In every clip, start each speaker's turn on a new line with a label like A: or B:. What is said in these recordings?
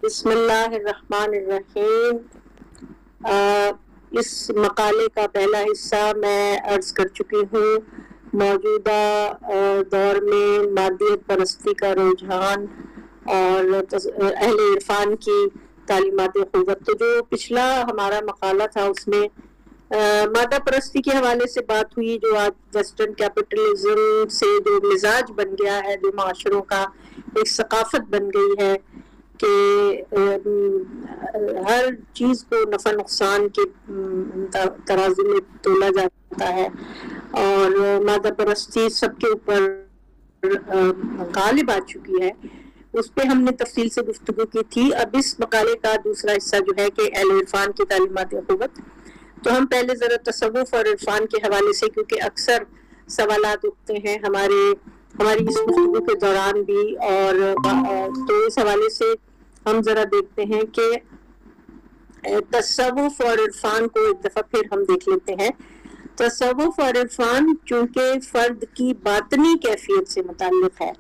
A: بسم اللہ الرحمن الرحیم۔ اس مقالے کا پہلا حصہ میں عرض کر چکی ہوں۔ موجودہ دور میں مادیت پرستی کا رجحان اور اہل عرفان کی تعلیمات قوت، تو جو پچھلا ہمارا مقالہ تھا اس میں مادہ پرستی کے حوالے سے بات ہوئی، جو آج ویسٹرن کیپٹلزم سے جو مزاج بن گیا ہے، جو معاشروں کا ایک ثقافت بن گئی ہے کہ ہر چیز کو نفع نقصان کے ترازو میں تولا جاتا ہے اور مادہ پرستی سب کے اوپر غالب آ چکی ہے۔ اس پہ ہم نے تفصیل سے گفتگو کی تھی۔ اب اس مقالے کا دوسرا حصہ جو ہے کہ اہل عرفان کی تعلیمات قوت، تو ہم پہلے ذرا تصوف اور عرفان کے حوالے سے، کیونکہ اکثر سوالات اٹھتے ہیں ہماری اس گفتگو کے دوران بھی، اور تو اس حوالے سے ہم ذرا دیکھتے ہیں کہ تصوف اور عرفان کو ایک دفعہ پھر ہم دیکھ لیتے ہیں۔ تصوف اور عرفان چونکہ فرد کی باطنی کیفیت سے متعلق ہے،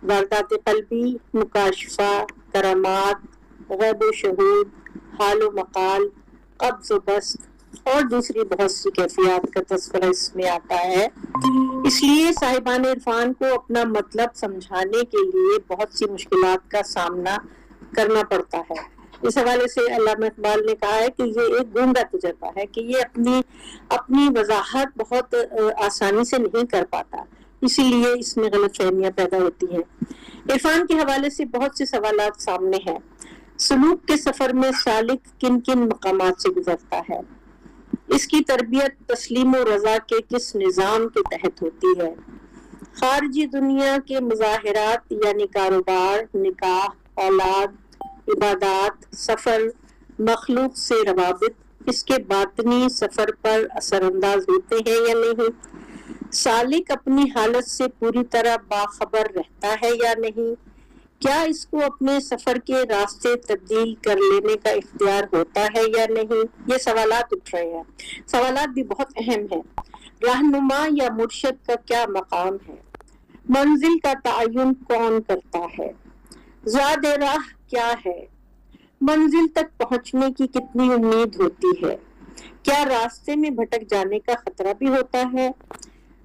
A: واردات قلبی، مکاشفہ، کرامات، غیب و شہود، حال و مقال، قبض و بسط اور دوسری بہت سی کیفیات کا تذکرہ اس میں آتا ہے۔ اس لیے صاحبان عرفان کو اپنا مطلب سمجھانے کے لیے بہت سی مشکلات کا سامنا کرنا پڑتا ہے۔ اس حوالے سے علامہ اقبال نے کہا ہے کہ یہ ایک گونگا تجربہ ہے، کہ یہ اپنی وضاحت بہت آسانی سے نہیں کر پاتا، اسی لیے اس میں غلط فہمیاں پیدا ہوتی ہیں۔ عرفان کے حوالے سے بہت سے سوالات سامنے ہیں۔ سلوک کے سفر میں سالک کن کن مقامات سے گزرتا ہے؟ اس کی تربیت تسلیم و رضا کے کس نظام کے تحت ہوتی ہے؟ خارجی دنیا کے مظاہرات یعنی کاروبار، نکاح، اولاد، عبادات، سفر، مخلوق سے روابط اس کے باطنی سفر پر اثر انداز ہوتے ہیں یا نہیں؟ سالک اپنی حالت سے پوری طرح باخبر رہتا ہے یا نہیں؟ کیا اس کو اپنے سفر کے راستے تبدیل کر لینے کا اختیار ہوتا ہے یا نہیں؟ یہ سوالات اٹھ رہے ہیں۔ سوالات بھی بہت اہم ہیں۔ رہنما یا مرشد کا کیا مقام ہے؟ منزل کا تعین کون کرتا ہے؟ زاد راہ کیا ہے؟ منزل تک پہنچنے کی کتنی امید ہوتی ہے؟ کیا راستے میں بھٹک جانے کا خطرہ بھی ہوتا ہے؟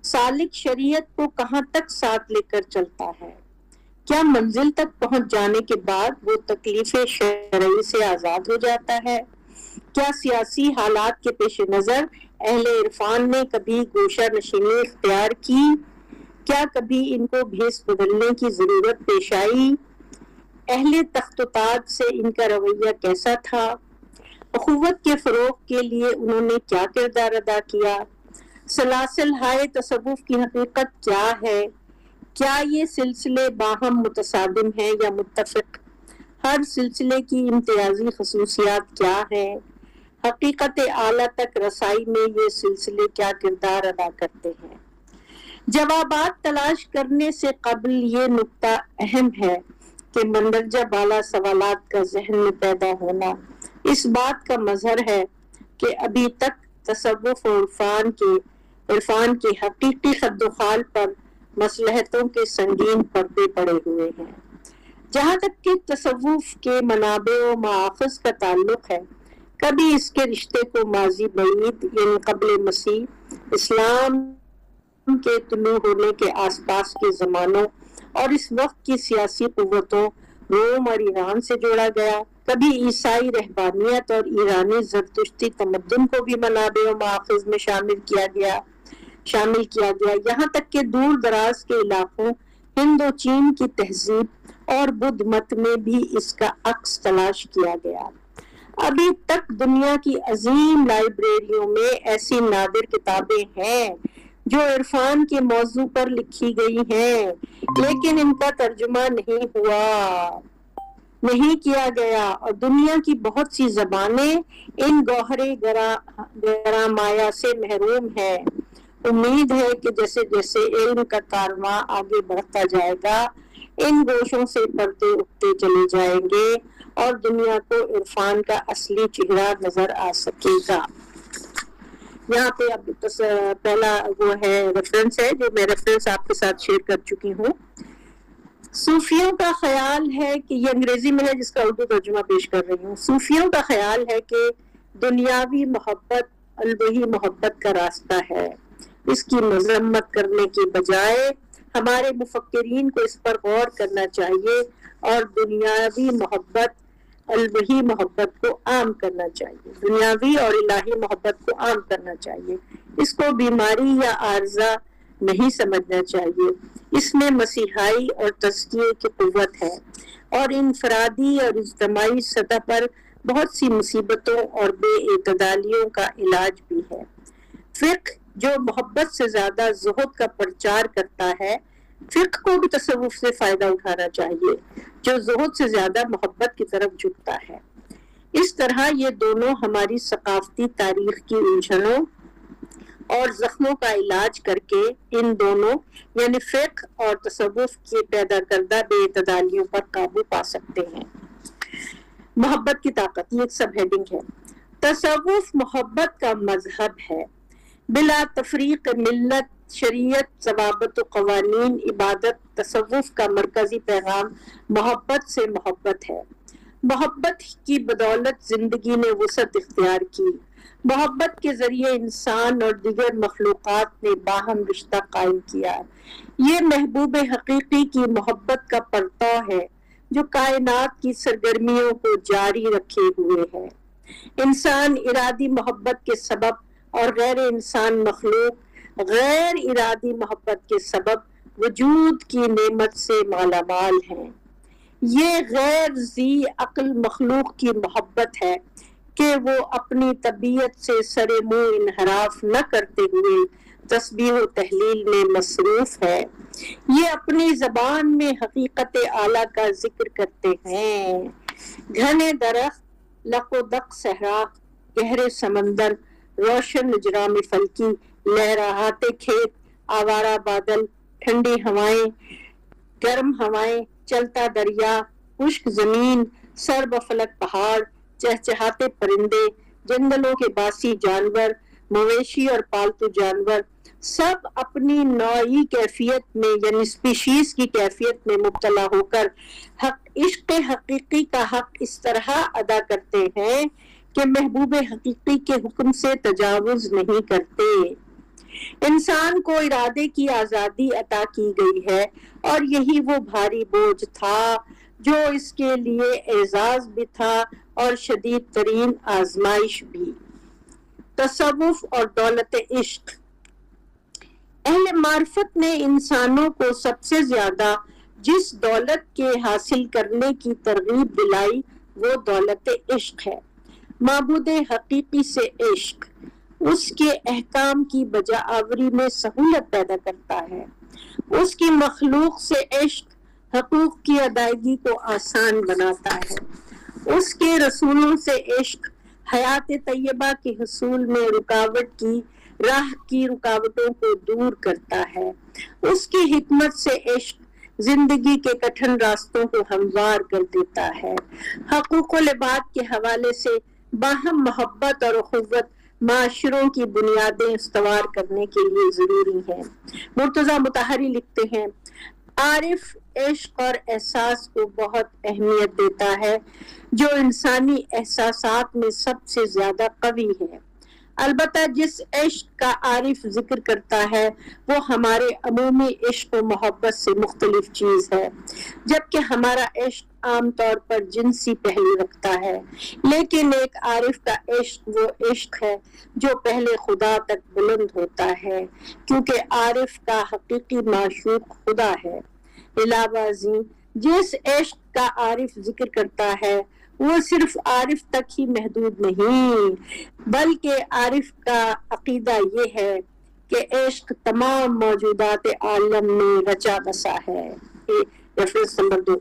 A: سالک شریعت کو کہاں تک ساتھ لے کر چلتا ہے؟ کیا منزل تک پہنچ جانے کے بعد وہ تکلیف شرعی سے آزاد ہو جاتا ہے؟ کیا سیاسی حالات کے پیش نظر اہل عرفان نے کبھی گوشہ نشینی اختیار کی؟ کیا کبھی ان کو بھیس بدلنے کی ضرورت پیش آئی؟ اہل تخت و تاج سے ان کا رویہ کیسا تھا؟ اخوت کے فروغ کے لیے انہوں نے کیا کردار ادا کیا؟ سلاسل ہائے تصوف کی حقیقت کیا ہے؟ کیا یہ سلسلے باہم متصادم ہیں یا متفق؟ ہر سلسلے کی امتیازی خصوصیات کیا ہیں؟ حقیقت اعلیٰ تک رسائی میں یہ سلسلے کیا کردار ادا کرتے ہیں؟ جوابات تلاش کرنے سے قبل یہ نکتہ اہم ہے کہ مندرجہ بالا سوالات کا ذہن میں پیدا ہونا اس بات کا مظہر ہے کہ ابھی تک تصوف و عرفان کے حقیقی خد و خال پر مصلحتوں کے سنگین پردے پڑے ہوئے ہیں۔ جہاں تک کہ تصوف کے منابع و مآخذ کا تعلق ہے، کبھی اس کے رشتے کو ماضی بعید یعنی قبل مسیح اسلام کے طلوع ہونے کے آس پاس کے زمانوں اور اس وقت کی سیاسی قوتوں روم اور ایران سے جوڑا گیا، کبھی عیسائی رہبانیت اور ایرانی زرتشتی تمدن کو بھی منابع و مآخذ میں شامل کیا گیا، یہاں تک کہ دور دراز کے علاقوں ہند و چین کی تہذیب اور بدھ مت میں بھی اس کا عکس تلاش کیا گیا۔ ابھی تک دنیا کی عظیم لائبریریوں میں ایسی نادر کتابیں ہیں جو عرفان کے موضوع پر لکھی گئی ہیں، لیکن ان کا ترجمہ نہیں کیا گیا اور دنیا کی بہت سی زبانیں ان گوہر گرامایا سے محروم ہیں۔ امید ہے کہ جیسے جیسے علم کا کارواں آگے بڑھتا جائے گا، ان گوشوں سے پردے اٹھتے چلے جائیں گے اور دنیا کو عرفان کا اصلی چہرہ نظر آ سکے گا۔ یہاں پہ اب پہلا وہ ہے ریفرنس ہے جو میں ریفرنس آپ کے ساتھ شیئر کر چکی ہوں۔ صوفیوں کا خیال ہے کہ یہ انگریزی میں ہے جس کا اردو ترجمہ پیش کر رہی ہوں. صوفیوں کا خیال ہے کہ دنیاوی محبت الوہی محبت کا راستہ ہے. اس کی مذمت کرنے کے بجائے ہمارے مفکرین کو اس پر غور کرنا چاہیے اور دنیاوی محبت الوہی محبت کو عام کرنا چاہیے. دنیاوی اور الہی محبت کو عام کرنا چاہیے. اس کو بیماری یا عارضہ نہیں سمجھنا چاہیے. اس میں مسیحائی اور تزکیے کی قوت ہے اور انفرادی اور اجتماعی سطح پر بہت سی مصیبتوں اور بے اعتدالیوں کا علاج بھی ہے. فقہ جو محبت سے زیادہ زہد کا پرچار کرتا ہے، فقہ کو بھی تصوف سے فائدہ اٹھانا چاہیے جو زہد سے زیادہ محبت کی طرف جھکتا ہے. اس طرح یہ دونوں ہماری ثقافتی تاریخ کی الجھنوں اور زخموں کا علاج کر کے ان دونوں یعنی فقہ اور تصوف کے پیدا کردہ بے اعتدالیوں پر قابو پا سکتے ہیں. محبت کی طاقت، یہ ایک سب ہیڈنگ ہے. تصوف محبت کا مذہب ہے، بلا تفریق ملت، شریعت، ضوابط و قوانین، عبادت. تصوف کا مرکزی پیغام محبت سے محبت ہے. محبت کی بدولت زندگی نے وسعت اختیار کی. محبت کے ذریعے انسان اور دیگر مخلوقات نے باہم رشتہ قائم کیا. یہ محبوب حقیقی کی محبت کا پرتو ہے جو کائنات کی سرگرمیوں کو جاری رکھے ہوئے ہے. انسان ارادی محبت کے سبب اور غیر انسان مخلوق غیر ارادی محبت کے سبب وجود کی نعمت سے مالا مال ہیں. یہ غیر ذی عقل مخلوق کی محبت ہے کہ وہ اپنی طبیعت سے سر منہ انحراف نہ کرتے ہوئے تسبیح و تحلیل میں مصروف ہے. یہ اپنی زبان میں حقیقت اعلیٰ کا ذکر کرتے ہیں. گھنے درخت، لق و دق صحرا، گہرے سمندر، روشن اجرام فلکی، لہراتے کھیت، آوارہ بادل، ٹھنڈی ہوائیں، گرم ہوائیں، چلتا دریا، خشک زمین، سر بفلک پہاڑ، چہچہاتے پرندے، جنگلوں کے باسی جانور، مویشی اور پالتو جانور، سب اپنی نوعی کیفیت میں یعنی اسپیشیز کی کیفیت میں مبتلا ہو کر عشق حقیقی کا حق اس طرح ادا کرتے ہیں کہ محبوب حقیقی کے حکم سے تجاوز نہیں کرتے. انسان کو ارادے کی آزادی عطا کی گئی ہے اور یہی وہ بھاری بوجھ تھا جو اس کے لیے اعزاز بھی تھا اور شدید ترین آزمائش بھی. تصوف اور دولت عشق. اہل معرفت نے انسانوں کو سب سے زیادہ جس دولت کے حاصل کرنے کی ترغیب دلائی وہ دولت عشق ہے. معبود حقیقی سے عشق اس کے احکام کی بجا آوری میں سہولت پیدا کرتا ہے. اس کی مخلوق سے عشق حقوق کی ادائیگی کو آسان بناتا ہے. اس کے رسولوں سے عشق حیات طیبہ کے حصول میں رکاوٹ کی راہ کی رکاوٹوں کو دور کرتا ہے. اس کی حکمت سے عشق زندگی کے کٹھن راستوں کو ہموار کر دیتا ہے. حقوق العباد کے حوالے سے باہم محبت اور اخوت معاشروں کی بنیادیں استوار کرنے کے لیے ضروری ہیں. مرتضیٰ مطہری لکھتے ہیں، عارف عشق اور احساس کو بہت اہمیت دیتا ہے جو انسانی احساسات میں سب سے زیادہ قوی ہے. البتہ جس عشق کا عارف ذکر کرتا ہے وہ ہمارے عمومی عشق و محبت سے مختلف چیز ہے، جبکہ ہمارا عشق عام طور پر جنسی پہلو رکھتا ہے. لیکن ایک عارف کا عشق وہ عشق ہے جو پہلے خدا تک بلند ہوتا ہے، کیونکہ عارف کا حقیقی معشوق خدا ہے. علاوہ ازیں جس عشق کا عارف ذکر کرتا ہے وہ صرف عارف تک ہی محدود نہیں، بلکہ عارف کا عقیدہ یہ ہے کہ عشق تمام موجودات عالم میں رچا بسا ہے. Reference number 2.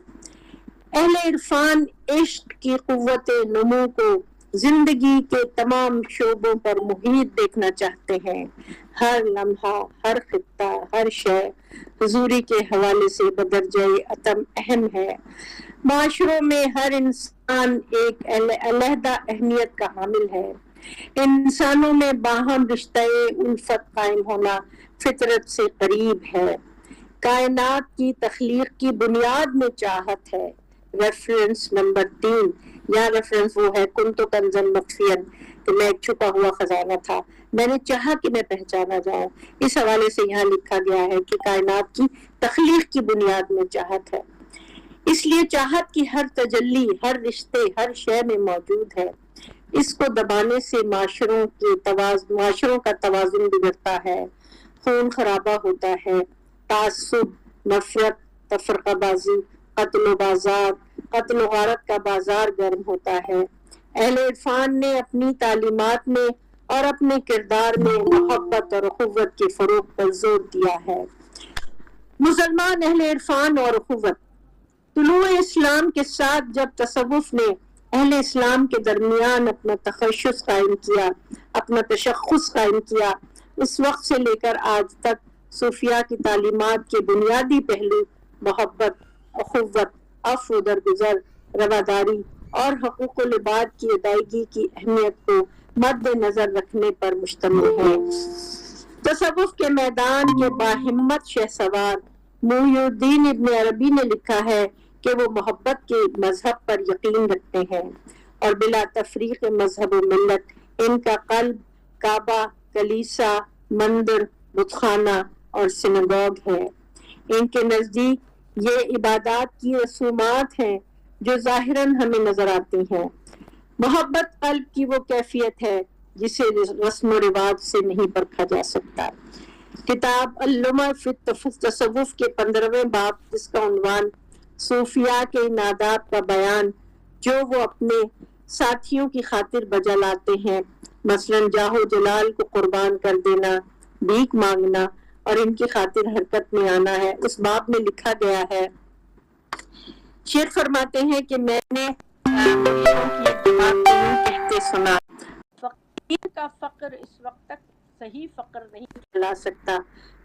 A: اہل عرفان عشق کی قوت نمو کو زندگی کے تمام شعبوں پر محیط دیکھنا چاہتے ہیں. ہر لمحہ، ہر خطہ، ہر شے حضوری کے حوالے سے بدرجہ اتم اہم ہے. معاشروں میں ہر انسان ایک علیحدہ اہمیت کا حامل ہے. انسانوں میں باہم رشتہ الفت قائم ہونا فطرت سے قریب ہے. کائنات کی تخلیق کی بنیاد میں چاہت ہے. Reference number 3. یہاں ریفرنس وہ ہے کنتو کنزن مخفین کہ میں ایک چھپا ہوا خزانہ تھا، میں نے چاہا کہ میں پہچانا جاؤں. اس حوالے سے یہاں لکھا گیا ہے کہ کائنات کی تخلیق کی بنیاد میں چاہت ہے. اس لیے چاہت کی ہر تجلی، ہر رشتے، ہر شے میں موجود ہے. اس کو دبانے سے معاشروں کا توازن بگڑتا ہے، خون خرابہ ہوتا ہے، تعصب، نفرت، تفرقہ بازی، قتل و غارت کا بازار گرم ہوتا ہے. اہل عرفان نے اپنی تعلیمات میں اور اپنے کردار میں محبت اور اخوت کے فروغ پر زور دیا ہے. مسلمان اہل عرفان اور اخوت. طلوع اسلام کے ساتھ جب تصوف نے اہل اسلام کے درمیان اپنا تشخص قائم کیا، اس وقت سے لے کر آج تک صوفیہ کی تعلیمات کے بنیادی پہلو محبت، اخوت، عفو، درگزر، رواداری اور حقوق العباد کی ادائیگی کی اہمیت کو مد نظر رکھنے پر مشتمل ہے. تصوف کے میدان کے باہمت شہسوار محی الدین ابن عربی نے لکھا ہے کہ وہ محبت کے مذہب پر یقین رکھتے ہیں اور بلا تفریق مذہب و ملت ان کا قلب کعبہ، کلیسا، مندر، بت خانہ اور سنگوگ ہے. ان کے نزدیک یہ عبادات کی رسومات ہیں جو ظاہراً ہمیں نظر آتی ہیں. محبت قلب کی وہ کیفیت ہے جسے رسم و رواج سے نہیں پرکھا جا سکتا. کتاب اللمع فی التصوف کے 15ویں باب، جس کا عنوان صوفیاء کے انادات کا بیان جو وہ اپنے ساتھیوں کی خاطر بجا لاتے ہیں، مثلا جاہ و جلال کو قربان کر دینا، بھیک مانگنا اور ان کی خاطر حرکت میں آنا ہے، اس باب میں لکھا گیا ہے. شیخ فرماتے ہیں کہ میں نے کہتے سنا، فقیر کا فقر اس وقت تک صحیح فقر نہیں کہلا سکتا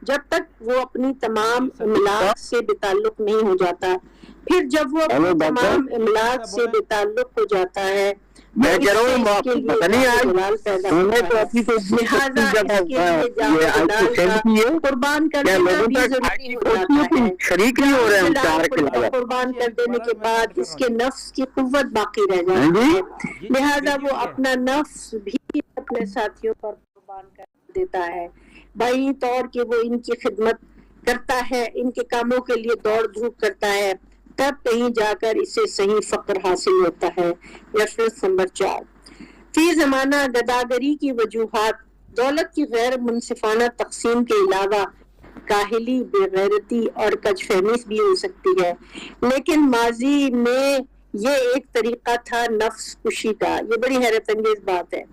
A: جب تک وہ اپنی تمام املاک سے بے تعلق نہیں ہو جاتا. پھر جب وہ اپنی تمام املاک سے بے تعلق ہو جاتا ہے میں کہہ رہا ہوں قربان کر دینا بھی ضروری ہو جاتا ہے. شریک نہیں ہو رہے قربان کر دینے کے بعد اس کے نفس کی قوت باقی رہ جاتی ہے، لہذا وہ اپنا نفس بھی اپنے ساتھیوں پر قربان کر دیتا ہے. بائی طور کہ وہ ان کی خدمت کرتا ہے، ان کے کاموں کے لیے دوڑ دھوپ کرتا ہے، تب کہیں جا کر اسے صحیح فقر حاصل ہوتا ہے. Reference number 4. فی زمانہ گداگری کی وجوہات دولت کی غیر منصفانہ تقسیم کے علاوہ کاہلی، بے غیرتی اور کج فہمی بھی ہو سکتی ہے، لیکن ماضی میں یہ ایک طریقہ تھا نفس کشی کا. یہ بڑی حیرت انگیز بات ہے.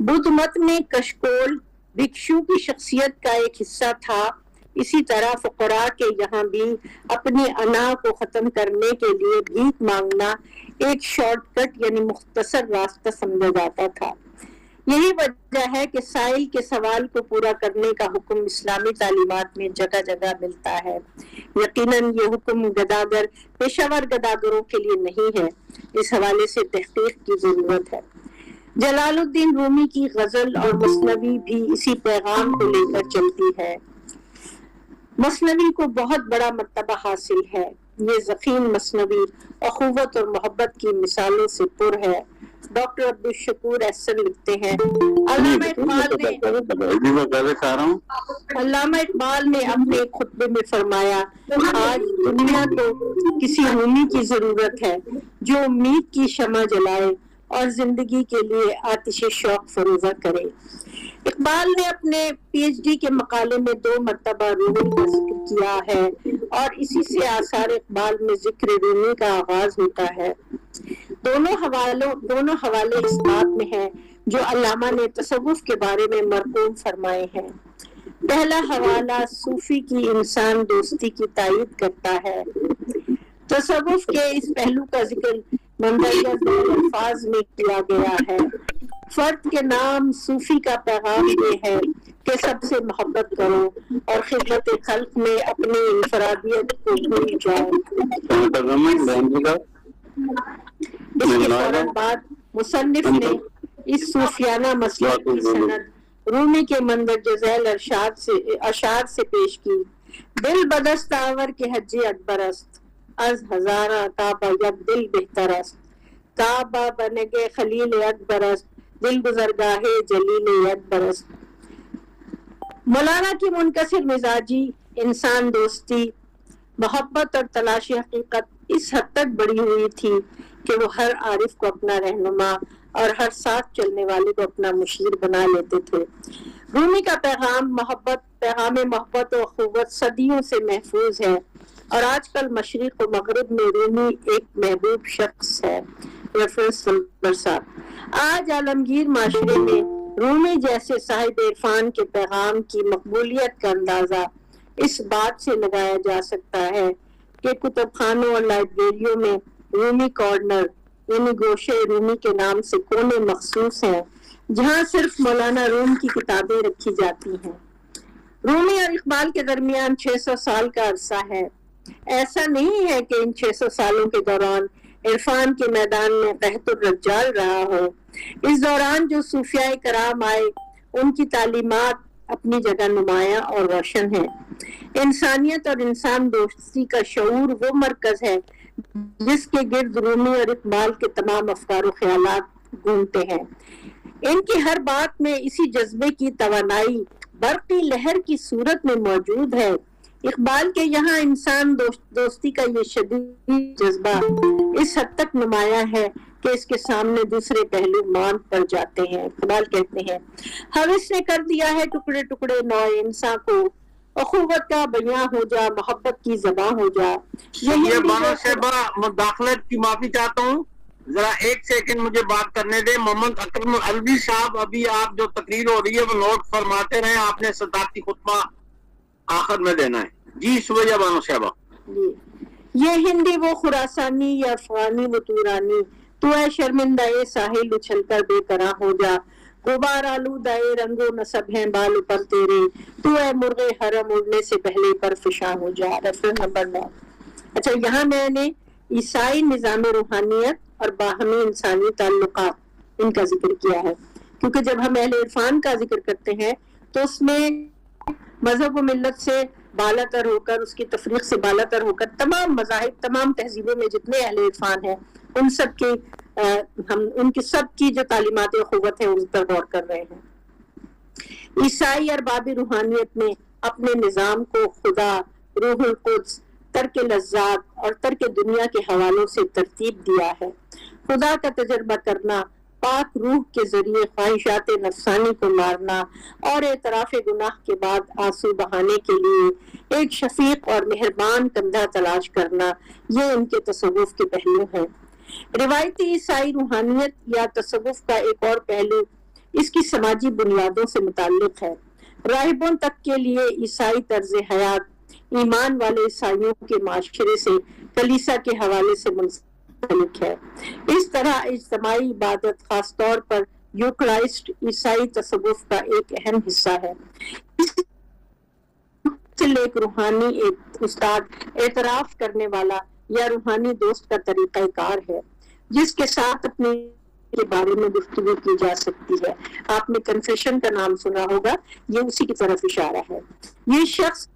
A: بدھ مت میں کشکول بھکشو کی شخصیت کا ایک حصہ تھا. اسی طرح فقراء کے یہاں بھی اپنی انا کو ختم کرنے کے لیے بھیک مانگنا ایک شارٹ کٹ یعنی مختصر راستہ سمجھا جاتا تھا. یہی وجہ ہے کہ سائل کے سوال کو پورا کرنے کا حکم اسلامی تعلیمات میں جگہ جگہ ملتا ہے. یقیناً یہ حکم گداگر پیشہ ور گداگروں کے لیے نہیں ہے، اس حوالے سے تحقیق کی ضرورت ہے. جلال الدین رومی کی غزل اور مثنوی بھی اسی پیغام کو لے کر چلتی ہے. مثنوی کو بہت بڑا مرتبہ حاصل ہے. یہ ضخیم مثنوی اخوت اور محبت کی مثالوں سے پر ہے. ڈاکٹر عبدالشکور احسن لکھتے ہیں، علامہ اقبال نے اپنے خطبے میں فرمایا، آج دنیا کو کسی رومی کی ضرورت ہے جو امید کی شمع جلائے اور زندگی کے لیے آتش شوق فروزہ کرے. اقبال نے اپنے پی ایچ ڈی کے مقالے میں 2 مرتبہ رومی کا ذکر کیا ہے اور اسی سے آثار اقبال میں ذکر رومی کا آغاز ہوتا ہے. دونوں حوالے اس بات میں ہیں جو علامہ نے تصوف کے بارے میں مرقوم فرمائے ہیں. پہلا حوالہ صوفی کی انسان دوستی کی تائید کرتا ہے. تصوف کے اس پہلو کا ذکر مندرجہ ذیل الفاظ میں کیا گیا ہے. فرد کے نام صوفی کا پیغام یہ ہے کہ سب سے محبت کرو اور خدمت خلق میں اپنی انفرادیت کو بھول جاؤ. اس کے فوراً بعد مصنف نے اس صوفیانہ مسلک کی سند رومی کے مندرجہ ذیل اشعار سے پیش کی. دل بدست آور کے حج اکبر است، از ہزارہ کعبہ یک دل بہتر است، کعبہ بنگے خلیل اکبر است، دل گزرگاہ جلیل اکبر است۔ مولانا کی منکسر مزاجی، انسان دوستی، محبت اور تلاش حقیقت اس حد تک بڑھی ہوئی تھی کہ وہ ہر عارف کو اپنا رہنما اور ہر ساتھ چلنے والے کو اپنا مشیر بنا لیتے تھے۔ رومی کا پیغام محبت و اخوت صدیوں سے محفوظ ہے، اور آج کل مشرق و مغرب میں رومی ایک محبوب شخص ہے۔ Reference number 7۔ آج عالمگیر معاشرے میں رومی جیسے صاحب عرفان کے پیغام کی مقبولیت کا اندازہ اس بات سے لگایا جا سکتا ہے کہ کتب خانوں اور لائبریریوں میں رومی کارنر یعنی گوشے رومی کے نام سے کونے مخصوص ہیں، جہاں صرف مولانا روم کی کتابیں رکھی جاتی ہیں۔ رومی اور اقبال کے درمیان 600 سال کا عرصہ ہے۔ ایسا نہیں ہے کہ ان 600 سالوں کے دوران عرفان کے میدان میں قحط الرجال رہا ہو۔ اس دوران جو صوفیاء کرام آئے ان کی تعلیمات اپنی جگہ نمایاں اور روشن ہیں۔ انسانیت اور انسان دوستی کا شعور وہ مرکز ہے جس کے گرد رومی اور اقبال کے تمام افکار و خیالات گھومتے ہیں۔ ان کی ہر بات میں اسی جذبے کی توانائی برقی لہر کی صورت میں موجود ہے۔ اقبال کے یہاں انسان دوستی کا یہ شدید جذبہ اس حد تک نمایاں ہے کہ اس کے سامنے دوسرے پہلو مان پڑ جاتے ہیں۔ اقبال کہتے ہیں، ہوس نے کر دیا ہے ٹکڑے ٹکڑے نوع انسان کو، اخوت کا بیاں ہو جا، محبت کی زباں ہو جا۔
B: یہ بانو صاحبہ مداخلت کی معافی چاہتا ہوں، ذرا ایک سیکنڈ مجھے بات کرنے دیں۔ محمد اکرم الوی صاحب، ابھی آپ جو تقریر ہو رہی ہے وہ نوٹ فرماتے رہیں، آپ نے صداقتی خطبہ آخر میں دینا ہے۔ جی سویہ بانو صاحبہ۔
A: یہ ہندی وہ خراسانی یا افغانی وہ تورانی، تو اے شرمندہ ساحل اچھل کر بے طرح ہو جا، غبار آلودہ رنگ و نصب ہیں بال پر تیرے، تو اے مرغ حرم اڑنے سے پہلے پر فشاں ہو جا۔ Reference number 9۔ اچھا، یہاں میں نے عیسائی نظام روحانیت اور باہمی انسانی تعلقات ان کا ذکر کیا ہے، کیونکہ جب ہم اہل عرفان کا ذکر کرتے ہیں تو اس میں مذہب و ملت سے بالا تر ہو کر، اس کی تفریق سے بالا تر ہو کر تمام مذاہب، تمام تہذیبوں میں جتنے اہل عرفان ہیں ان سب کی ان کی سب کی جو تعلیمات اخوت ہیں اس پر غور کر رہے ہیں۔ عیسائی ارباب روحانیت نے اپنے نظام کو خدا، روح القدس، ترک لذات اور ترک دنیا کے حوالوں سے ترتیب دیا ہے۔ خدا کا تجربہ کرنا، پاک روح کے ذریعے خواہشات نفسانی کو مارنا اور اعتراف گناہ کے بعد آنسو بہانے کے لیے ایک شفیق اور مہربان کندھا تلاش کرنا، یہ ان کے تصوف کے پہلو ہیں۔ روایتی عیسائی روحانیت یا تصوف کا ایک اور پہلو اس کی سماجی بنیادوں سے متعلق ہے۔ راہبوں تک کے لیے عیسائی طرز حیات ایمان والے عیسائیوں کے معاشرے سے کلیسا کے حوالے سے منسلک ہے۔ اس طرح اجتماعی عبادت خاص طور پر یوکرائسٹ عیسائی تصوف کا ایک اہم حصہ ہے۔ ایک روحانی ایک استاد اعتراف کرنے والا یا روحانی دوست کا طریقہ کار ہے جس کے ساتھ اپنے کے بارے میں گفتگو کی جا سکتی ہے۔ آپ نے کنفیشن کا نام سنا ہوگا، یہ اسی کی طرف اشارہ ہے۔ یہ شخص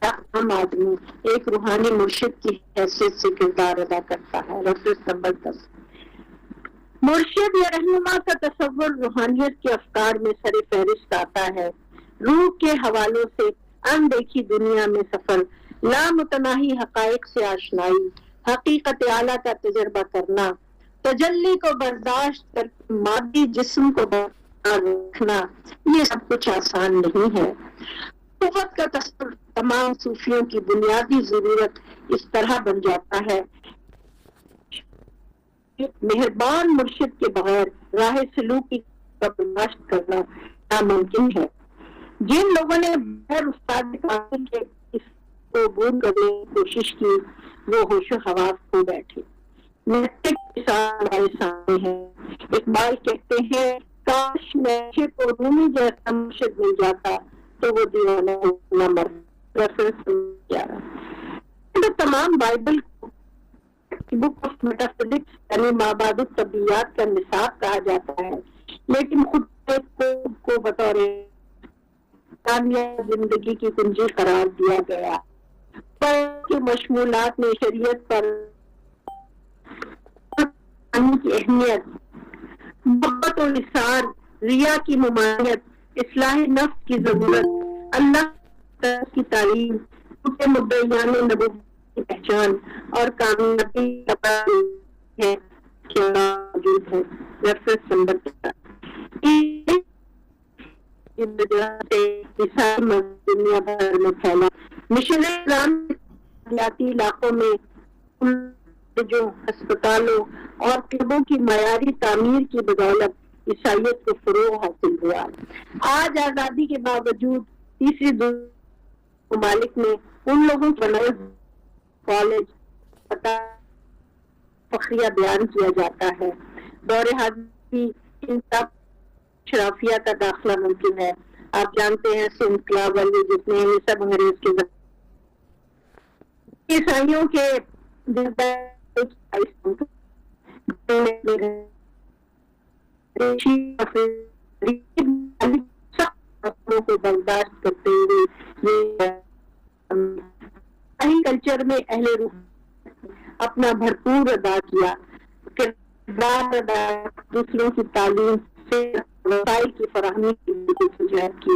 A: عام آدمی ایک روحانی مرشد کی حیثیت سے کردار ادا کرتا ہے۔ Reference number 10۔ مرشد یا رہنما کا تصور روحانیت کے افکار میں سر فہرست آتا ہے۔ روح کے حوالوں سے اندیکھی دنیا میں سفر، لامتناہی حقائق سے آشنائی، حقیقت اعلیٰ کا تجربہ کرنا، تجلی کو برداشت کر کے مادی جسم کو برقرار رکھنا، یہ سب کچھ آسان نہیں ہے۔ قوت کا تصور تمام صوفیوں کی بنیادی ضرورت اس طرح بن جاتا ہے، مہربان مرشد کے بغیر راہ سلوکی کا برداشت کرنا ناممکن ہے۔ جن لوگوں نے بغیر استاد کامل کے اس کو عبور کرنے کی کوشش کی وہ ہوش و حواس کھو بیٹھے۔ ہمارے سامنے ہیں۔ اقبال کہتے ہیں کاش میشے کو رومی جیسا مرشد مل جاتا تو وہ دیوانہ نہ مر۔ تو تمام بائبل بک آف میٹافزکس یعنی مابعد الطبیعیات کا نصاب کہا جاتا ہے، لیکن خود کو بطور کامیاب زندگی کی کنجی قرار دیا گیا۔ پر کی مشمولات میں شریعت پر کی اہمیت، محبت و نثار، ریا کی ممانعت، اصلاح نفس کی ضرورت، اللہ کی تعلیم، مدعیان نبوت کی پہچان اور کامیابی ہے موجود ہے۔ ریفرنس نمبر 4 دنیا بھر میں پھیلا۔ مشن اسلام حیاتی علاقوں میں جو ہسپتالوں اور کلبوں کی معیاری تعمیر کی بدولت عیسائیت کو فروغ حاصل ہوا۔ آج آزادی کے باوجود تیسری ممالک میں ان لوگوں کے بنائے کالج فخریہ بیان کیا جاتا ہے۔ دور حاضری ان سب شرافیہ کا داخلہ ممکن ہے۔ آپ جانتے ہیں انقلاب والے جس میں یہ سب انگریز کے عیسائیوں کے کو برداشت کرتے ہوئے کلچر میں اہل روح اپنا بھرپور ادا کیا، کردار ادا، دوسروں کی تعلیم سے وسائل کی فراہمی کی۔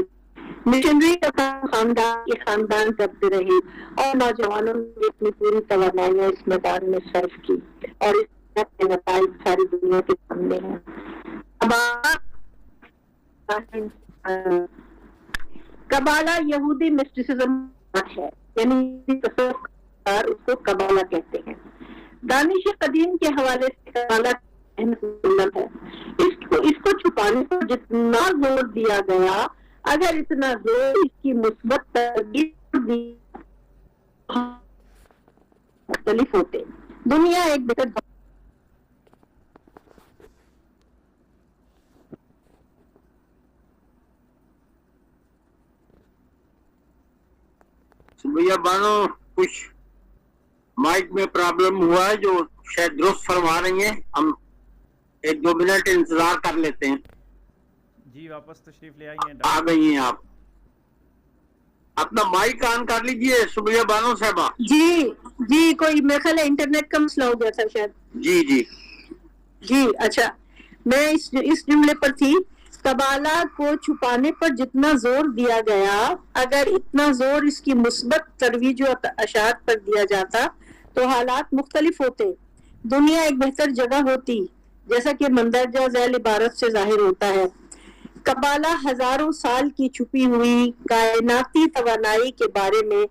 A: مشنری کا کام خاندان کے خاندان کرتے رہے اور نوجوانوں نے اپنی پوری توانائیاں اس میدان میں صرف کی اور اس کے نتائج ساری دنیا کے سامنے ہیں۔ قبالہ یہودی مسٹسزم ہے، یعنی تصوف اس کو قبالہ کہتے ہیں۔ دانش قدیم کے حوالے سے قبالہ ہے، اس کو چھپانے پر جتنا زور دیا گیا، اگر اتنا زور اس کی مثبت ترغیب دی مختلف ہوتے۔ دنیا ایک بہتر
B: بھیا بانو کچھ مائک میں پرابلم ہوا ہے جو شاید درست فرما رہی ہیں، ہم 1-2 منٹ انتظار کر لیتے ہیں۔
C: جی واپس تشریف لے آئی ہیں،
B: آ گئی ہیں آپ، اپنا مائک آن کر لیجئے سبیہ بانو صاحبہ۔
A: جی کوئی میرے خیال ہے انٹرنیٹ کا مسئلہ ہو گیا تھا شاید۔ جی اچھا، میں اس جملے پر تھی، قبالہ کو چھپانے پر جتنا زور دیا گیا، اگر اتنا زور اس کی مثبت ترویج و اشاعت پر دیا جاتا تو حالات مختلف ہوتے، دنیا ایک بہتر جگہ ہوتی، جیسا کہ مندرجہ ذیل عبارت سے ظاہر ہوتا ہے۔ قبالہ ہزاروں سال کی چھپی ہوئی کائناتی توانائی کے بارے میں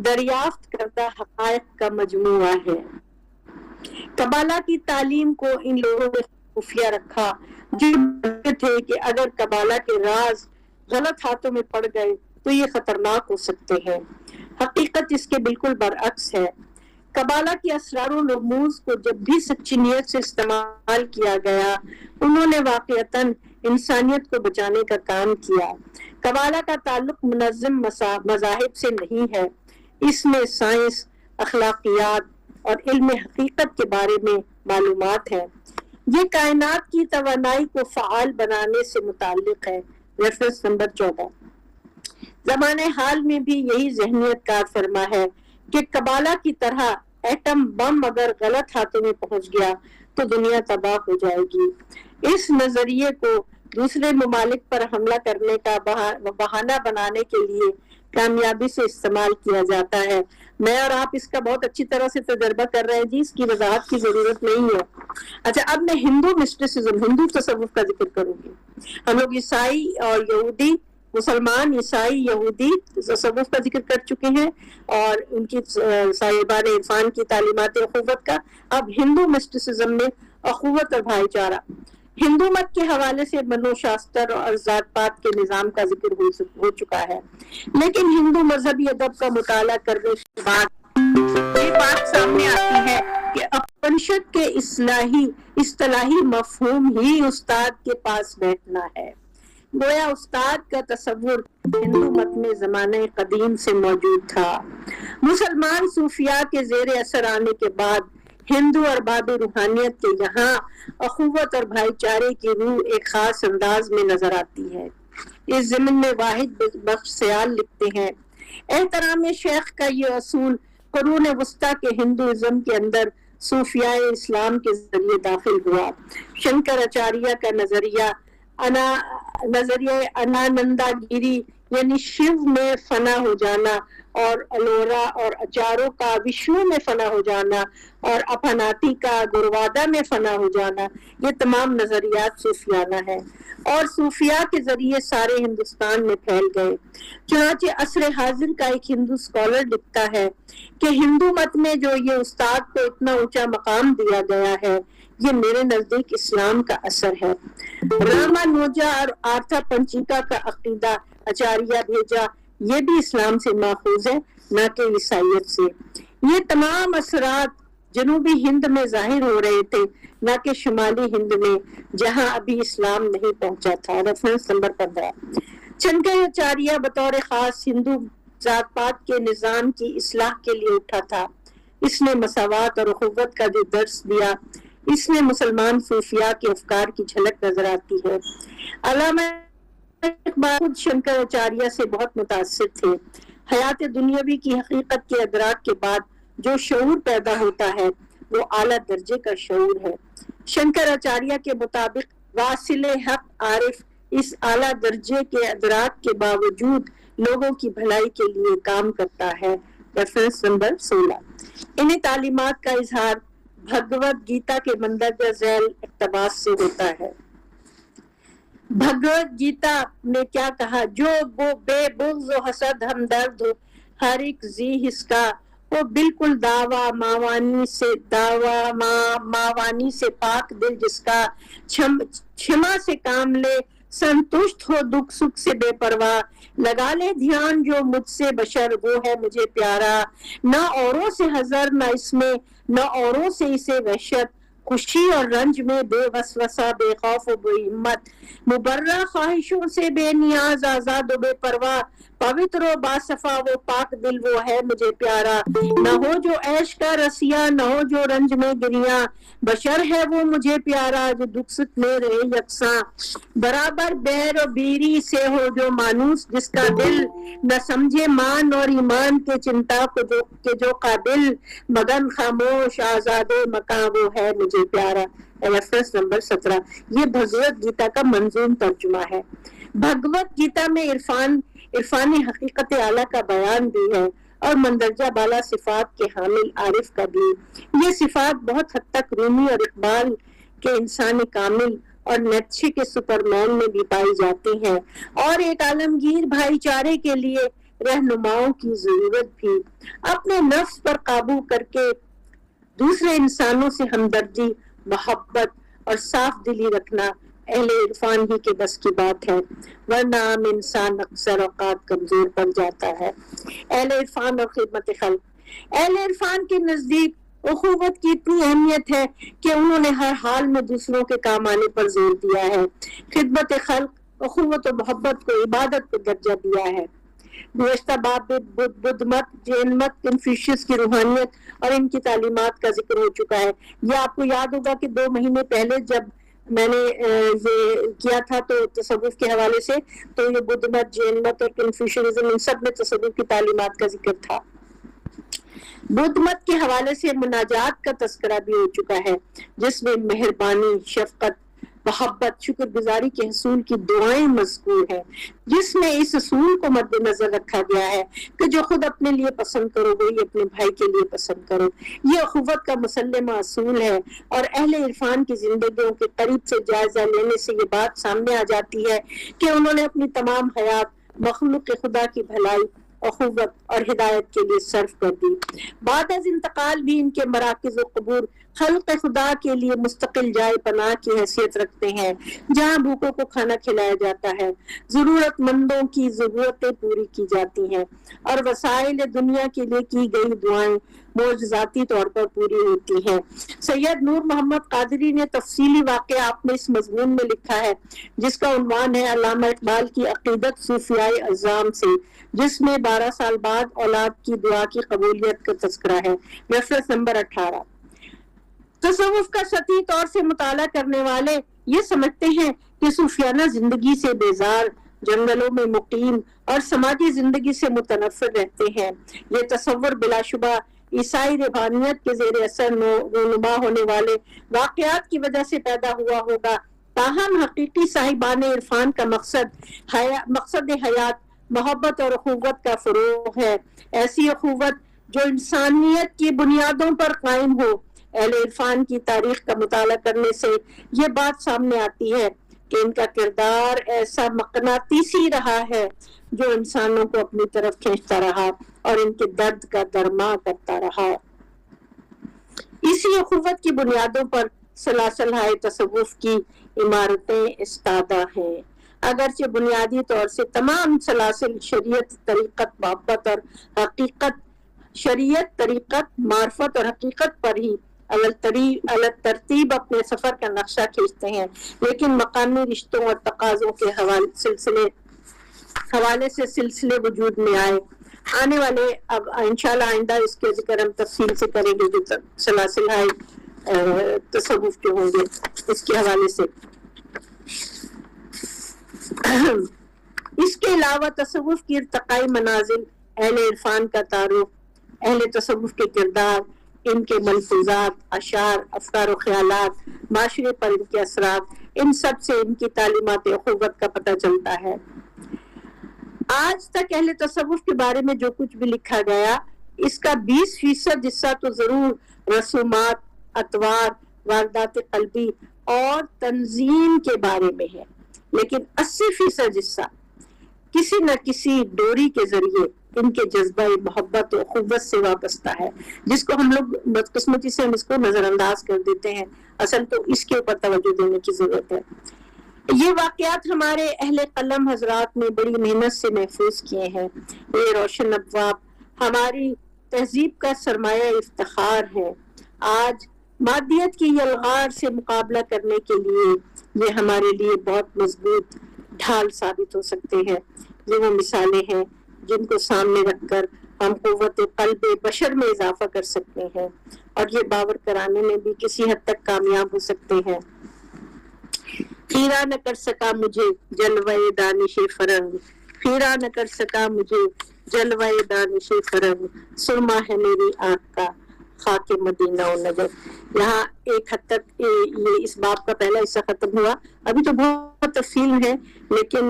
A: دریافت کردہ حقائق کا مجموعہ ہے۔ قبالہ کی تعلیم کو ان لوگوں نے خفیہ رکھا جو کہتے تھے کہ اگر قبالہ کے راز غلط ہاتھوں میں پڑ گئے تو یہ خطرناک ہو سکتے ہیں۔ حقیقت اس کے بالکل برعکس ہے۔ قبالہ کے اسرار و رموز کو جب بھی سچی نیت سے استعمال کیا گیا، انہوں نے واقعتاً انسانیت کو بچانے کا کام کیا۔ قبالہ کا تعلق منظم مذاہب سے نہیں ہے، اس میں سائنس، اخلاقیات اور علم حقیقت کے بارے میں معلومات ہے۔ یہ کائنات کی توانائی کو فعال بنانے سے متعلق ہے۔ Reference number 14۔ زمانے حال میں بھی یہی ذہنیت کار فرما ہے کہ قبالہ کی طرح ایٹم بم اگر غلط ہاتھوں میں پہنچ گیا تو دنیا تباہ ہو جائے گی۔ اس نظریے کو دوسرے ممالک پر حملہ کرنے کا بہانہ بنانے کے لیے کامیابی سے استعمال کیا جاتا ہے۔ میں اور آپ اس کا بہت اچھی طرح سے تجربہ کر رہے ہیں جی، اس کی وضاحت کی ضرورت نہیں ہے۔ اچھا، اب میں ہندو مسٹسزم، ہندو تصوف کا ذکر کروں گی۔ ہم لوگ عیسائی اور یہودی، مسلمان، عیسائی، یہودی تصوف کا ذکر کر چکے ہیں اور ان کی صاحبان عرفان کی تعلیمات اخوت کا۔ اب ہندو مسٹسزم میں اخوت اور بھائی چارہ، ہندو مت کے حوالے سے منو شاستر اور ذات پات کے نظام کا ذکر ہو چکا ہے، لیکن ہندو مذہبی ادب کا مطالعہ کرنے کے بعد یہ بات سامنے آتی ہے کہ اپنشد کے اصطلاحی مفہوم ہی استاد کے پاس بیٹھنا ہے۔ گویا استاد کا تصور ہندو مت میں زمانے قدیم سے موجود تھا۔ مسلمان صوفیاء کے زیر اثر آنے کے بعد ہندو اور باب روحانیت کے یہاں اخوت اور بھائی چارے کی روح ایک خاص انداز میں نظر آتی ہے۔ اس ضمن میں واحد بخش سیال لکھتے ہیں، احترام شیخ کا یہ اصول قرون وسطیٰ کے ہندوازم کے اندر صوفیاء اسلام کے ذریعے داخل ہوا۔ شنکراچاریہ کا نظریہ انانندا گیری یعنی شیو میں فنا ہو جانا، اور الورا اور اچاروں کا وشنو میں فنا ہو جانا، اور اپناتی کا گروادا میں فنا ہو جانا، یہ تمام نظریات صوفیانہ ہیں اور صوفیاء کے ذریعے سارے ہندوستان میں پھیل گئے۔ چنانچہ عصر حاضر کا ایک ہندو اسکالر لکھتا ہے کہ ہندو مت میں جو یہ استاد کو اتنا اونچا مقام دیا گیا ہے، یہ میرے نزدیک اسلام کا اثر ہے۔ رامانوجا اور آرتھا پنچیکا کا عقیدہ آچاریہ بھیجا، یہ بھی اسلام سے ماخوذ ہے، نہ کہ عیسائیت سے۔ یہ تمام اثرات جنوبی ہند میں ظاہر ہو رہے تھے، نہ کہ شمالی ہند میں جہاں ابھی اسلام نہیں پہنچا تھا۔ Reference number 15۔ شنکراچاریہ بطور خاص ہندو ذات پات کے نظام کی اصلاح کے لیے اٹھا تھا۔ اس نے مساوات اور اخوت کا جو درس دیا، اس میں مسلمان صوفیاء کے افکار کی جھلک نظر آتی ہے۔ علامہ اقبال خود شنکراچاریہ سے بہت متاثر تھے۔ حیات دنیاوی کی حقیقت کے ادراک کے بعد جو شعور پیدا ہوتا ہے وہ اعلیٰ درجے کا شعور ہے۔ شنکراچاریہ کے مطابق واصل حق عارف اس اعلیٰ درجے کے ادراک کے باوجود لوگوں کی بھلائی کے لیے کام کرتا ہے۔ Reference number 16۔ انہیں تعلیمات کا اظہار بھگوت گیتا کے مندرجہ ذیل اقتباس سے ہوتا ہے۔ بھگوت گیتا نے کیا کہا؟ جو بے بغض و حسد ہمدرد ہو ہر ایک ذی حس کا، وہ بالکل ماوانی سے پاک دل جس کا، چھما سے کام لے سنتشت ہو دکھ سکھ سے بے پرواہ، لگا لے دھیان جو مجھ سے بشر وہ ہے مجھے پیارا، نہ اوروں سے حذر نہ اس میں نہ اوروں سے اسے وحشت، خوشی اور رنج میں بے وسوسہ بے خوف و بے ہمت، مبرہ خواہشوں سے بے نیاز آزاد و بے پرواہ، پوتر و باصفا وہ پاک دل وہ ہے مجھے پیارا، نہ ہو جو عیش کا رسیا نہ ہو جو رنج میں گریاں، بشر ہے وہ مجھے پیارا جو دکھ سکھ میں رہے یکساں، برابر بیر و بیری سے ہو جو مانوس جس کا دل نہ سمجھے مان اور ایمان کے چنتا کو جو قابل، مگن خاموش آزاد مکاں وہ ہے مجھے پیارا۔ Reference number 17۔ یہ بھگوت گیتا کا منظوم ترجمہ ہے۔ بھگوت گیتا میں عرفان حقیقت اعلیٰ کا بیان بھی ہے اور مندرجہ بالا صفات کے حامل عارف کا بھی۔ یہ صفات بہت حد تک رومی اور اقبال کے انسان کامل اور نیتشے کے سپرمین میں بھی پائی جاتی ہیں، اور ایک عالمگیر بھائی چارے کے لیے رہنماؤں کی ضرورت بھی۔ اپنے نفس پر قابو کر کے دوسرے انسانوں سے ہمدردی، محبت اور صاف دلی رکھنا اہل عرفان ہی کے بس کی بات ہے، ورنہ عام انسان اکثر اوقات کمزور پڑ جاتا ہے۔ اہل عرفان اور خدمت خلق۔ اہل عرفان کے نزدیک اخوت کی اتنی اہمیت ہے کہ انہوں نے ہر حال میں دوسروں کے کام آنے پر زور دیا ہے۔ خدمت خلق اخوت و محبت کو عبادت کا درجہ دیا ہے۔ گزشتہ باب میں بدھ مت، جین مت، کنفیوشس کی روحانیت اور ان کی تعلیمات کا ذکر ہو چکا ہے۔ یہ آپ کو یاد ہوگا کہ 2 مہینے پہلے جب میں نے یہ کیا تھا تو تصوف کے حوالے سے، تو یہ بدھ مت، جین مت اور کنفیوشنزم ان سب میں تصوف کی تعلیمات کا ذکر تھا۔ بدھ مت کے حوالے سے مناجات کا تذکرہ بھی ہو چکا ہے، جس میں مہربانی، شفقت، محبت، شکر گزاری کے حصول کی دعائیں مذکور ہیں، جس میں اس اصول کو مد نظر رکھا گیا ہے کہ جو خود اپنے لیے پسند کرو وہی اپنے بھائی کے لیے پسند کرو۔ یہ اخوت کا مسلمہ اصول ہے، اور اہل عرفان کی زندگیوں کے قریب سے جائزہ لینے سے یہ بات سامنے آ جاتی ہے کہ انہوں نے اپنی تمام حیات مخلوق خدا کی بھلائی، اخوت اور ہدایت کے لیے صرف کر دی۔ بعد از انتقال بھی ان کے مراکز و قبور خلق خدا کے لیے مستقل جائے پناہ کی حیثیت رکھتے ہیں، جہاں بھوکوں کو کھانا کھلایا جاتا ہے، ضرورت مندوں کی ضرورتیں پوری کی جاتی ہیں، اور وسائل دنیا کے لیے کی گئی دعائیں معجزاتی طور پر پوری ہوتی ہیں۔ سید نور محمد قادری نے تفصیلی واقعہ اپنے اس مضمون میں لکھا ہے، جس کا عنوان ہے علامہ اقبال کی عقیدت صوفیاء اعظام سے، جس میں 12 سال بعد اولاد کی دعا کی قبولیت کا تذکرہ ہے۔ Reference number 18۔ تصوف کا سطحی طور سے مطالعہ کرنے والے یہ سمجھتے ہیں کہ صوفیانہ زندگی سے بیزار جنگلوں میں مقیم اور سماجی زندگی سے متنفر رہتے ہیں۔ یہ تصور بلا شبہ عیسائی روحانیت کے زیر اثر رونما ہونے والے واقعات کی وجہ سے پیدا ہوا ہوگا، تاہم حقیقی صاحبان عرفان کا مقصد حیات محبت اور اخوت کا فروغ ہے، ایسی اخوت جو انسانیت کی بنیادوں پر قائم ہو۔ اہل عرفان کی تاریخ کا مطالعہ کرنے سے یہ بات سامنے آتی ہے کہ ان کا کردار ایسا مقناطیسی رہا ہے جو انسانوں کو اپنی طرف کھینچتا رہا اور ان کے درد کا درما کرتا رہا۔ اسی اخوت کی بنیادوں پر سلاسل ہائے تصوف کی عمارتیں استادہ ہیں۔ اگرچہ بنیادی طور سے تمام سلاسل شریعت، طریقت، محبت اور حقیقت، شریعت، طریقت، معرفت اور حقیقت پر ہی ترتیب اپنے سفر کا نقشہ کھینچتے ہیں، لیکن مقامی رشتوں اور تقاضوں کے حوالے سے سلسلے وجود میں آئے۔ آنے والے اب انشاءاللہ آئندہ اس کے ذکر ہم تفصیل سے کریں گے جو سلاسل ہائے تصوف جو ہوں گے اس کے حوالے سے۔ اس کے علاوہ تصوف کی ارتقائی منازل، اہل عرفان کا تعارف، اہل تصوف کے کردار، ان کے ملفوظات، اشعار، افکار و خیالات، معاشرے پر ان کے اثرات، ان سب سے ان کی تعلیمات اخوت کا پتہ چلتا ہے۔ آج تک اہل تصوف کے بارے میں جو کچھ بھی لکھا گیا، اس کا 20% حصہ تو ضرور رسومات، اطوار، واردات قلبی اور تنظیم کے بارے میں ہے، لیکن 80% حصہ کسی نہ کسی ڈوری کے ذریعے ان کے جذبہ محبت و اخوت سے وابستہ ہے، جس کو ہم لوگ بدقسمتی سے ہم اس کو نظر انداز کر دیتے ہیں۔ اصل تو اس کے اوپر توجہ دینے کی ضرورت ہے۔ یہ واقعات ہمارے اہل قلم حضرات نے بڑی محنت سے محفوظ کیے ہیں۔ یہ روشن ابواب ہماری تہذیب کا سرمایہ افتخار ہے۔ آج مادیت کی یلغار سے مقابلہ کرنے کے لیے یہ ہمارے لیے بہت مضبوط ڈھال ثابت ہو سکتے ہیں۔ یہ وہ مثالیں ہیں جن کو سامنے رکھ کر ہم قوت قلب بشر میں اضافہ کر سکتے ہیں اور یہ باور کرانے میں بھی کسی حد تک کامیاب ہو سکتے ہیں۔ خیرہ نہ کر سکا مجھے جلوہ دانش فرنگ، خیرہ نہ کر سکا مجھے جلوہ دانش فرنگ، سرما ہے میری آنکھ کا خاک مدینہ و نجف۔ یہاں ایک حد تک یہ اس باب کا پہلا حصہ ختم ہوا، ابھی تو بہت تفصیل ہے لیکن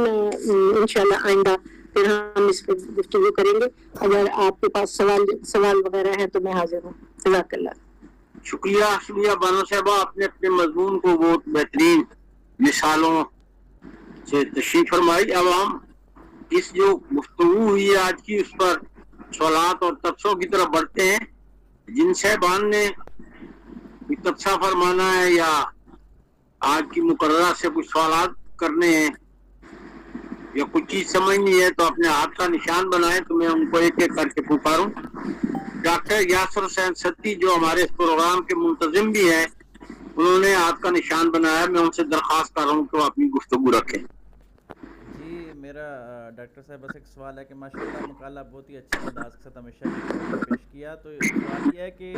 A: انشاءاللہ آئندہ پھر ہم اس پہ گفتگو کریں گے۔ اگر آپ کے پاس سوال وغیرہ ہیں تو میں حاضر ہوں۔ جزاک اللہ۔
B: شکریہ بانو صاحبہ، آپ نے اپنے مضمون کو بہت بہترین مثالوں سے تشریح فرمائی۔ اب ہم اس جو گفتگو ہوئی ہے آج کی، اس پر سوالات اور تبصروں کی طرف بڑھتے ہیں۔ جن صاحبان نے کوئی تبصرہ فرمانا ہے یا آج کی مقررہ سے کچھ سوالات کرنے ہیں یا کچھ چیز سمجھنی ہے تو اپنے ہاتھ کا نشان بنائیں تو میں ان کو ایک ایک کر کے پکاروں۔ ڈاکٹر یاسر حسین ستی جو ہمارے اس پروگرام کے منتظم بھی ہیں، انہوں نے ہاتھ کا نشان بنایا، میں ان سے درخواست کر رہا ہوں کہ وہ اپنی گفتگو رکھیں۔
C: جی میرا ڈاکٹر صاحب بس ایک سوال ہے کہ ماشاءاللہ مقالہ بہت ہی اچھے انداز کے ساتھ ہمیشہ پیش کیا، تو سوال یہ ہے کہ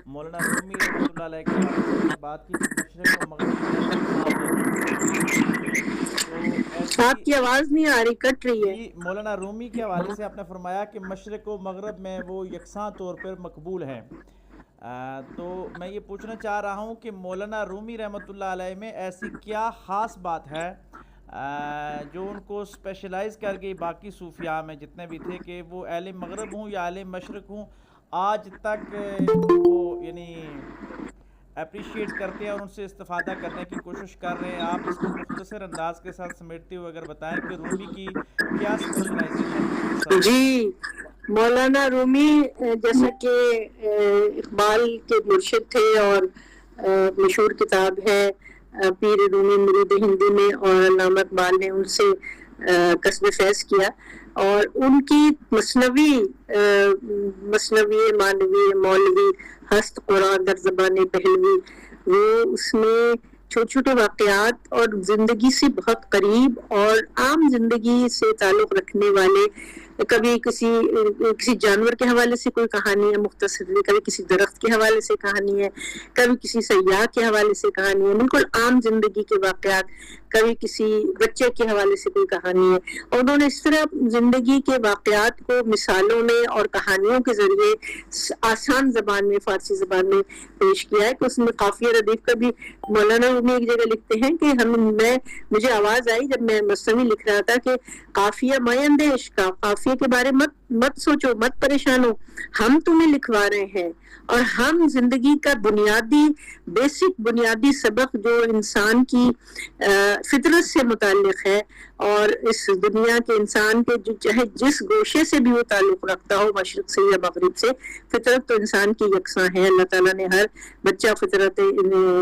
C: مولانا رومی رحمۃ اللہ علیہ کے بارے میں بات کی مشرق و مغرب
A: تو آپ کی آواز نہیں آ رہی، کٹ رہی ہے۔
C: مولانا رومی کے حوالے سے آپ نے فرمایا کہ مشرق و مغرب میں وہ یکساں طور پر مقبول ہیں، تو میں یہ پوچھنا چاہ رہا ہوں کہ مولانا رومی رحمۃ اللہ علیہ میں ایسی کیا خاص بات ہے جو ان کو اسپیشلائز کر گئی باقی صوفیاء میں جتنے بھی تھے، کہ وہ اہل مغرب ہوں یا اہل مشرق ہوں آج تک وہ یعنی اپریشیٹ کرتے ہیں اور ان سے استفادہ کرنے کی کوشش کر رہے ہیں۔ آپ اس کو مختصر انداز کے ساتھ سمیٹتے ہوئے اگر بتائیں کہ رومی کی کیا اسپیشلائزیشن؟
A: جی مولانا رومی جیسا کہ اقبال کے مرشد تھے اور مشہور کتاب ہے پیر رومی مرید ہندی میں، اور علامہ اقبال نے ان سے کسب فیض کیا، اور ان کی مثنوی مانوی مولوی ہست قرآن در زبان پہلوی، وہ اس میں چھوٹے چھوٹے واقعات اور زندگی سے بہت قریب اور عام زندگی سے تعلق رکھنے والے، کبھی کسی جانور کے حوالے سے کوئی کہانی ہے مختصر، کبھی کسی درخت کے حوالے سے کہانی ہے، کبھی کسی سیاح کے حوالے سے کہانی ہے، بالکل عام زندگی کے واقعات، کبھی کسی بچے کے حوالے سے کوئی کہانی ہے. اور انہوں نے اس طرح زندگی کے واقعات کو مثالوں میں اور کہانیوں کے ذریعے آسان زبان میں، فارسی زبان میں پیش کیا ہے کہ اس میں قافیہ ردیف کا بھی مولانا رومی ایک جگہ لکھتے ہیں کہ مجھے آواز آئی جب میں مثنوی لکھ رہا تھا کہ قافیہ مَے اندیش کا، قافیے کے بارے مت سوچو، مت پریشان ہو، ہم تمہیں لکھوا رہے ہیں. اور ہم زندگی کا بنیادی سبق جو انسان کی فطرت سے متعلق ہے، اور اس دنیا کے انسان کے جو چاہے جس گوشے سے بھی وہ تعلق رکھتا ہو، مشرق سے یا مغرب سے، فطرت تو انسان کی یکساں ہے. اللہ تعالیٰ نے ہر بچہ فطرت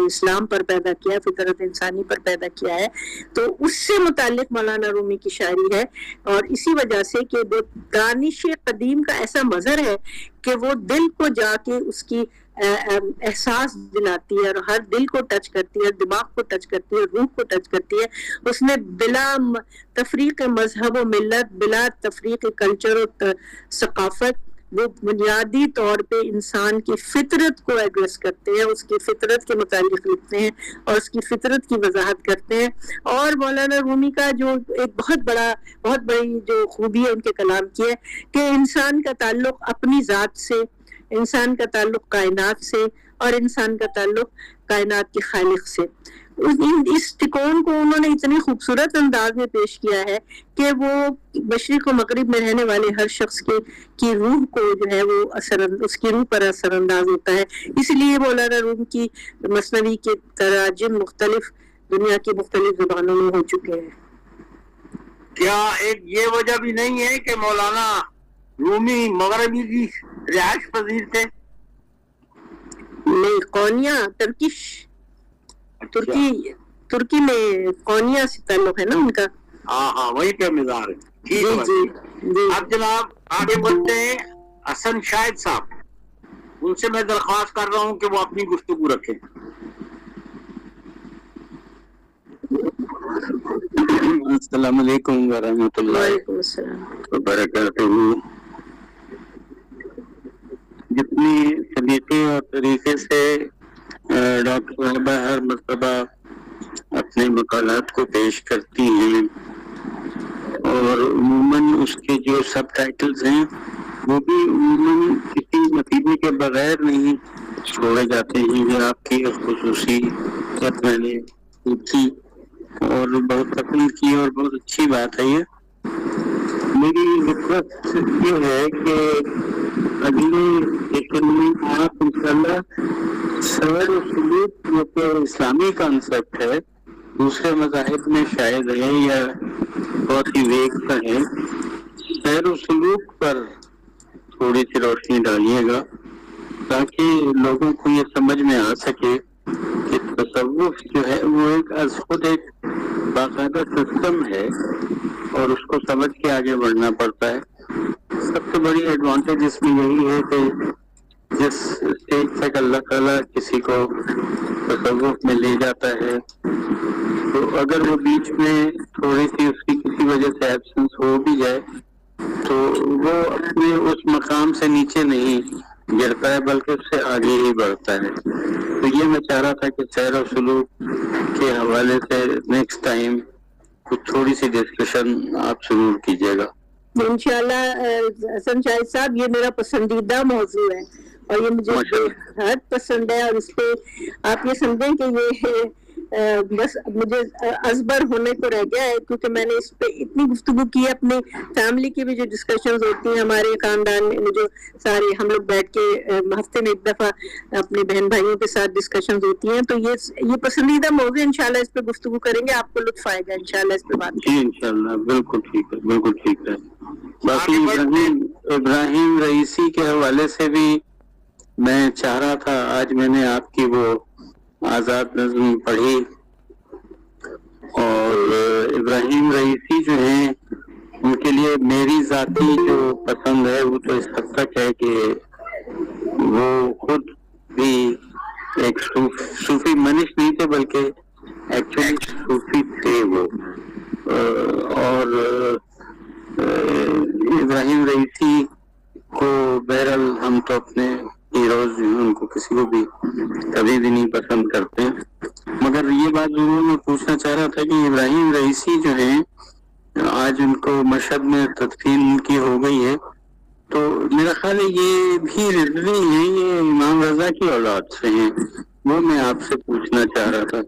A: اسلام پر پیدا کیا، فطرت انسانی پر پیدا کیا ہے. تو اس سے متعلق مولانا رومی کی شاعری ہے، اور اسی وجہ سے کہ وہ دانش قدیم کا ایسا مظہر ہے کہ وہ دل کو جا کے اس کی احساس دلاتی ہے، اور ہر دل کو ٹچ کرتی ہے، دماغ کو ٹچ کرتی ہے، روح کو ٹچ کرتی ہے. اس نے بلا تفریق مذہب و ملت، بلا تفریق کلچر و ثقافت، وہ بنیادی طور پہ انسان کی فطرت کو ایڈریس کرتے ہیں، اس کی فطرت کے متعلق لکھتے ہیں اور اس کی فطرت کی وضاحت کرتے ہیں. اور مولانا رومی کا جو ایک بہت بڑی جو خوبی ہے ان کے کلام کی ہے کہ انسان کا تعلق اپنی ذات سے، انسان کا تعلق کائنات سے، اور انسان کا تعلق کائنات کے خالق سے. اس تکون کو انہوں نے اتنی خوبصورت انداز میں پیش کیا ہے کہ وہ مشرق و مغرب میں رہنے والے ہر شخص کی روح کو جو ہے وہ اس کی روح پر اثر انداز ہوتا ہے. اس لیے مولانا روم کی مثنوی کے تراجم مختلف دنیا کی مختلف زبانوں میں ہو چکے ہیں.
B: کیا ایک یہ وجہ بھی نہیں ہے کہ مولانا رومی مغربی کی رہائش پذیر تھے؟
A: نہیں، قونیا ترکی میں قونیا سے تعلق ہے نا ان کا.
B: ہاں وہی پہ مزار ہے. ٹھیک ہے
A: جی.
B: اب جناب آگے بڑھتے ہیں. حسن شاہد صاحب، ان سے میں درخواست کر رہا ہوں کہ وہ اپنی گفتگو رکھیں.
D: السلام علیکم ورحمۃ اللہ
A: وعلیکم السلام
D: وبرکاتہ. جتنی سلیقے اور طریقے سے ڈاکٹر صاحبہ ہر مرتبہ اپنے مقالات کو پیش کرتی ہیں، اور عموماً اس کے جو سب ٹائٹلز ہیں وہ بھی عموماً کسی نتیجے کے بغیر نہیں چھوڑے جاتے ہیں. یہ آپ کی خصوصیت میں نے پوچھی اور بہت پسند کی، اور بہت اچھی بات ہے. یہ میری ریکویسٹ یہ ہے کہ اگلے سیشن میں آپ انشاءاللہ سیر و سلوک جو کہ اسلامی کانسیپٹ ہے، دوسرے مذاہب میں شاید ہے یا بہت ہی ویگ کا ہے، سیر و سلوک پر تھوڑی سی روشنی ڈالیے گا تاکہ لوگوں کو یہ سمجھ میں آ سکے کہ تصوف جو ہے وہ از خود ایک باقاعدہ سسٹم ہے، اور اس کو سمجھ کے آگے بڑھنا پڑتا ہے. سب سے بڑی ایڈوانٹیج اس میں یہی ہے کہ جس اسٹیج تک اللہ تعالیٰ کسی کو تصوف میں لے جاتا ہے، تو اگر وہ بیچ میں تھوڑی سی اس کی کسی وجہ سے ایبسنس ہو بھی جائے تو وہ اپنے اس مقام سے نیچے نہیں گرتا ہے بلکہ اس سے آگے ہی بڑھتا ہے. تو یہ میں چاہ رہا تھا کہ سیر و سلوک کے حوالے سے نیکسٹ ٹائم کچھ تھوڑی سی ڈسکشن آپ ضرور کیجیے گا.
A: انشاءاللہ. حسن شاہد صاحب، یہ میرا پسندیدہ موضوع ہے اور یہ مجھے بہت پسند ہے، اور اس پہ آپ یہ سمجھیں کہ یہ بس مجھے ازبر ہونے کو رہ گیا ہے، کیونکہ میں نے اس پہ اتنی گفتگو کی ہے. اپنی فیملی کی بھی جو ڈسکشنز ہوتی ہیں ہمارے خاندان میں، جو سارے ہم لوگ بیٹھ کے ہفتے میں ایک دفعہ اپنے بہن بھائیوں کے ساتھ ڈسکشنز ہوتی ہیں، تو یہ پسندیدہ موضوع. انشاءاللہ اس پہ گفتگو کریں گے، آپ کو لطف آئے گا انشاءاللہ اس پہ بات کریں.
D: جی انشاءاللہ، بالکل ٹھیک ہے، بالکل ٹھیک ہے. باقی ابراہیم رئیسی کے حوالے سے بھی میں چاہ رہا تھا، آج میں نے آپ کی وہ آزاد نظم پڑھی، اور ابراہیم رئیسی جو ہیں ان کے لیے میری ذاتی جو پسند ہے وہ تو اس حد تک ہے کہ وہ خود بھی ایک صوفی منش نہیں تھے بلکہ ایکچولی صوفی تھے وہ. اور ابراہیم رئیسی کو بہرحال ہم تو اپنے ہیروز ان کو کسی کو بھی کبھی بھی نہیں پسند کرتے, مگر یہ بات ضرور میں پوچھنا چاہ رہا تھا کہ ابراہیم رئیسی جو ہیں آج ان کو مشہد میں تدفین ان کی ہو گئی ہے, تو میرا خیال ہے یہ بھی رضوی ہیں, یہ امام رضا کی اولاد سے ہیں, وہ میں آپ سے پوچھنا چاہ رہا تھا.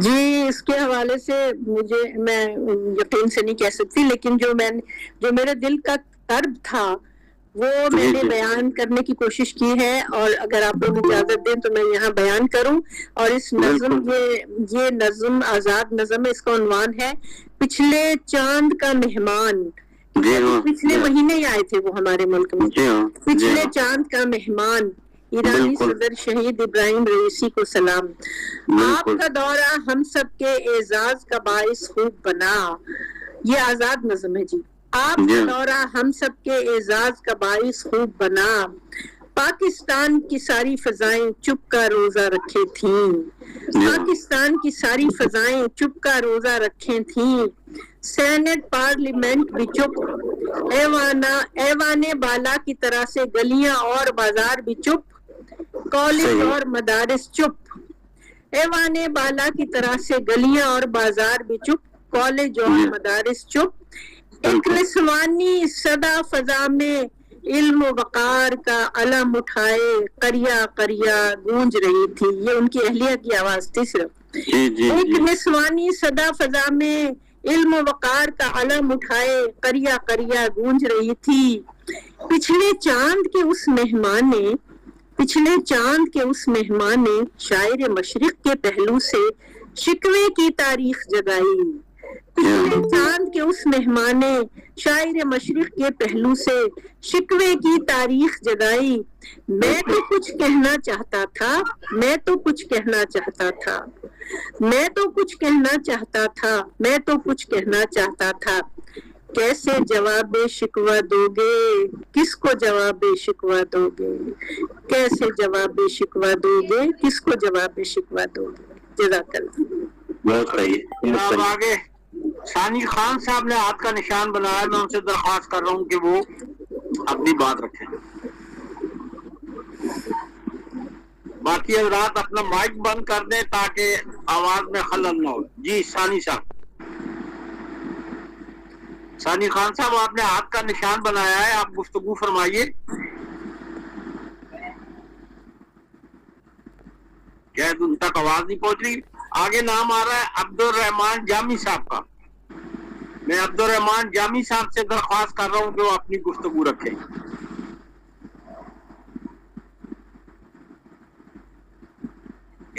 A: جی اس کے حوالے سے میں یقین سے نہیں کہہ سکتی, لیکن جو میرے دل کا قرب تھا وہ میں نے بیان کرنے کی کوشش کی ہے, اور اگر آپ لوگ اجازت دیں تو میں یہاں بیان کروں. اور اس نظم یہ نظم آزاد نظم ہے, اس کا عنوان ہے پچھلے چاند کا مہمان. پچھلے مہینے ہی آئے تھے وہ ہمارے ملک میں, پچھلے چاند کا مہمان, ایرانی صدر شہید ابراہیم رئیسی کو سلام. آپ کا دورہ ہم سب کے اعزاز کا باعث خوب بنا. یہ آزاد نظم ہے جی. آپ کا دورہ ہم سب کے اعزاز کا باعث خوب بنا. پاکستان کی ساری فضائیں چپ کا روزہ رکھے تھیں. پاکستان کی ساری فضائیں چپ کا روزہ رکھے تھیں. سینٹ پارلیمنٹ بھی چپ, ایوان بالا کی طرح سے گلیاں اور بازار بھی چپ, کالج اور مدارس چپ. ایوان بالا کی طرح سے گلیاں اور بازار بھی چپ, کالج اور مدارس چپ. ایک نسوانی صدا فضا میں علم و وقار کا علم اٹھائے قریہ قریہ گونج رہی تھی. یہ ان کی اہلیہ کی آواز تھی صرف. ایک نسوانی صدا فضا میں علم و وقار کا علم اٹھائے قریہ قریہ گونج رہی تھی. پچھلے چاند کے اس مہمان نے شاعر مشرق کے پہلو سے شکوے کی تاریخ جگائی. پچھلے چاند کے اس مہمان نے شاعر مشرق کے پہلو سے شکوے کی تاریخ جگائی. میں تو کچھ کہنا چاہتا تھا. کیسے جواب شکوہ دو گے, کس کو جواب شکوہ دو گے, کیسے جواب شکوہ دو گے, کس کو جواب شکوہ دو گے. جزاک اللہ.
D: بہت صحیح.
B: اب آگے ثانی خان صاحب نے ہاتھ کا نشان بنایا, میں ان سے درخواست کر رہا ہوں کہ وہ اپنی بات رکھیں. باقی حضرات اپنا مائک بند کر دیں تاکہ آواز میں خلل نہ ہو. جی ثانی صاحب. ثانی خان صاحب آپ نے ہاتھ کا نشان بنایا ہے, آپ گفتگو فرمائیے. شاید ان تک آواز نہیں پہنچ رہی. آگے نام آ رہا ہے عبدالرحمان جامی صاحب کا. میں عبدالرحمان جامی صاحب سے درخواست کر رہا ہوں کہ وہ اپنی گفتگو رکھیں.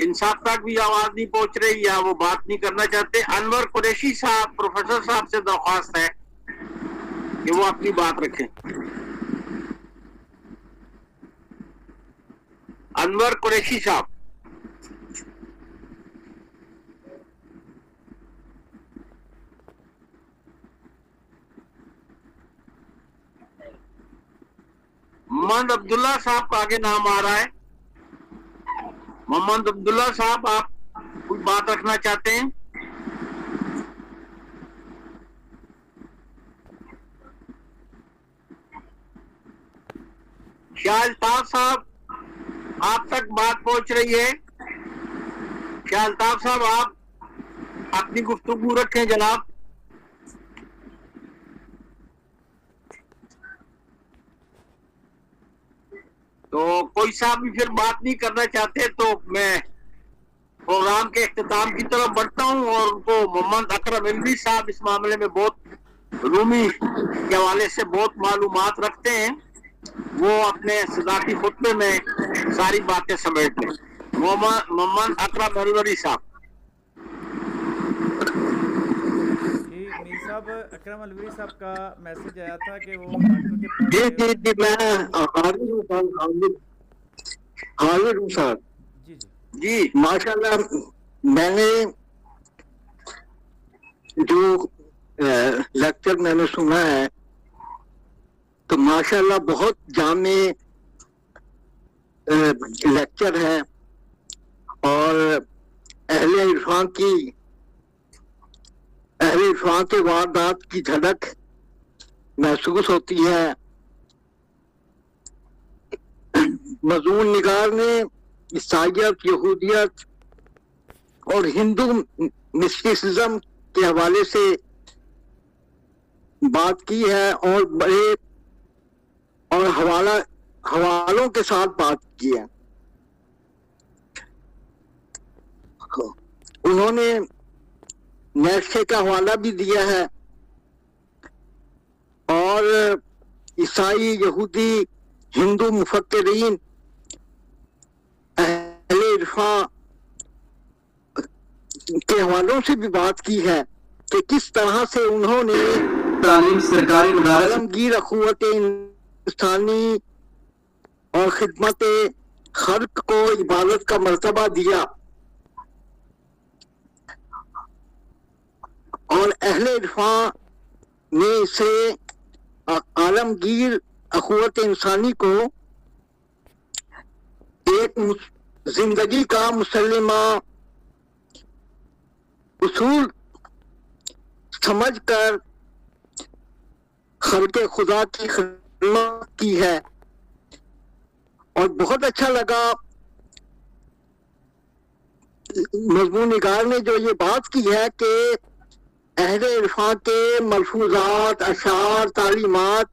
B: انصاف تک بھی آواز نہیں پہنچ رہی یا وہ بات نہیں کرنا چاہتے. انور قریشی صاحب, پروفیسر صاحب سے درخواست ہے کہ وہ اپنی بات رکھیں. انور قریشی صاحب. محمد عبداللہ صاحب کا آگے نام آ رہا ہے. محمد عبداللہ صاحب آپ کوئی بات رکھنا چاہتے ہیں؟ شاہ الطاف صاحب آپ تک بات پہنچ رہی ہے؟ شاہ الطاف صاحب آپ اپنی گفتگو رکھیں جناب. تو کوئی صاحب بھی پھر بات نہیں کرنا چاہتے تو میں پروگرام کے اختتام کی طرف بڑھتا ہوں, اور ان کو محمد اکرم علوی صاحب اس معاملے میں بہت رومی کے حوالے سے بہت معلومات رکھتے ہیں, وہ اپنے صداقتی خطبے میں ساری باتیں سمیٹ لیں. محمد اکرم علوی صاحب.
C: میر صاحب اکرم علوی صاحب کا میسج آیا تھا کہ وہ ڈاکٹر کے پاس.
E: جی میں حاضر ہوں صاحب.
B: جی
E: ماشاء اللہ میں نے جو لیکچر میں نے سنا ہے تو ماشاء اللہ بہت جامع لیکچر ہے, اور اہل عرفان کے واردات کی جھلک محسوس ہوتی ہے. مضمون نگار نے عیسائیت، یہودیت اور ہندو مسٹیسزم کے حوالے سے بات کی ہے اور بڑے اور حوالوں کے ساتھ بات کی ہے. انہوں نے نیٹشے کا حوالہ بھی دیا ہے اور عیسائی، یہودی، ہندو مفکرین، اہل عرفان کے حوالوں سے بھی بات کی ہے کہ کس طرح سے انہوں نے
F: تعلیم سرکاری مدارس
E: عالمگیر اخوت انسانی اور خدمت خلق کو عبادت کا مرتبہ دیا، اور اہل عرفان نے اسے عالمگیر اخوت انسانی کو ایک زندگی کا مسلمہ اصول سمجھ کر خلق خدا کی خدمت کی ہے. اور بہت اچھا لگا مضمون نگار نے جو یہ بات کی ہے کہ اہل عرفان کے ملفوظات، اشعار، تعلیمات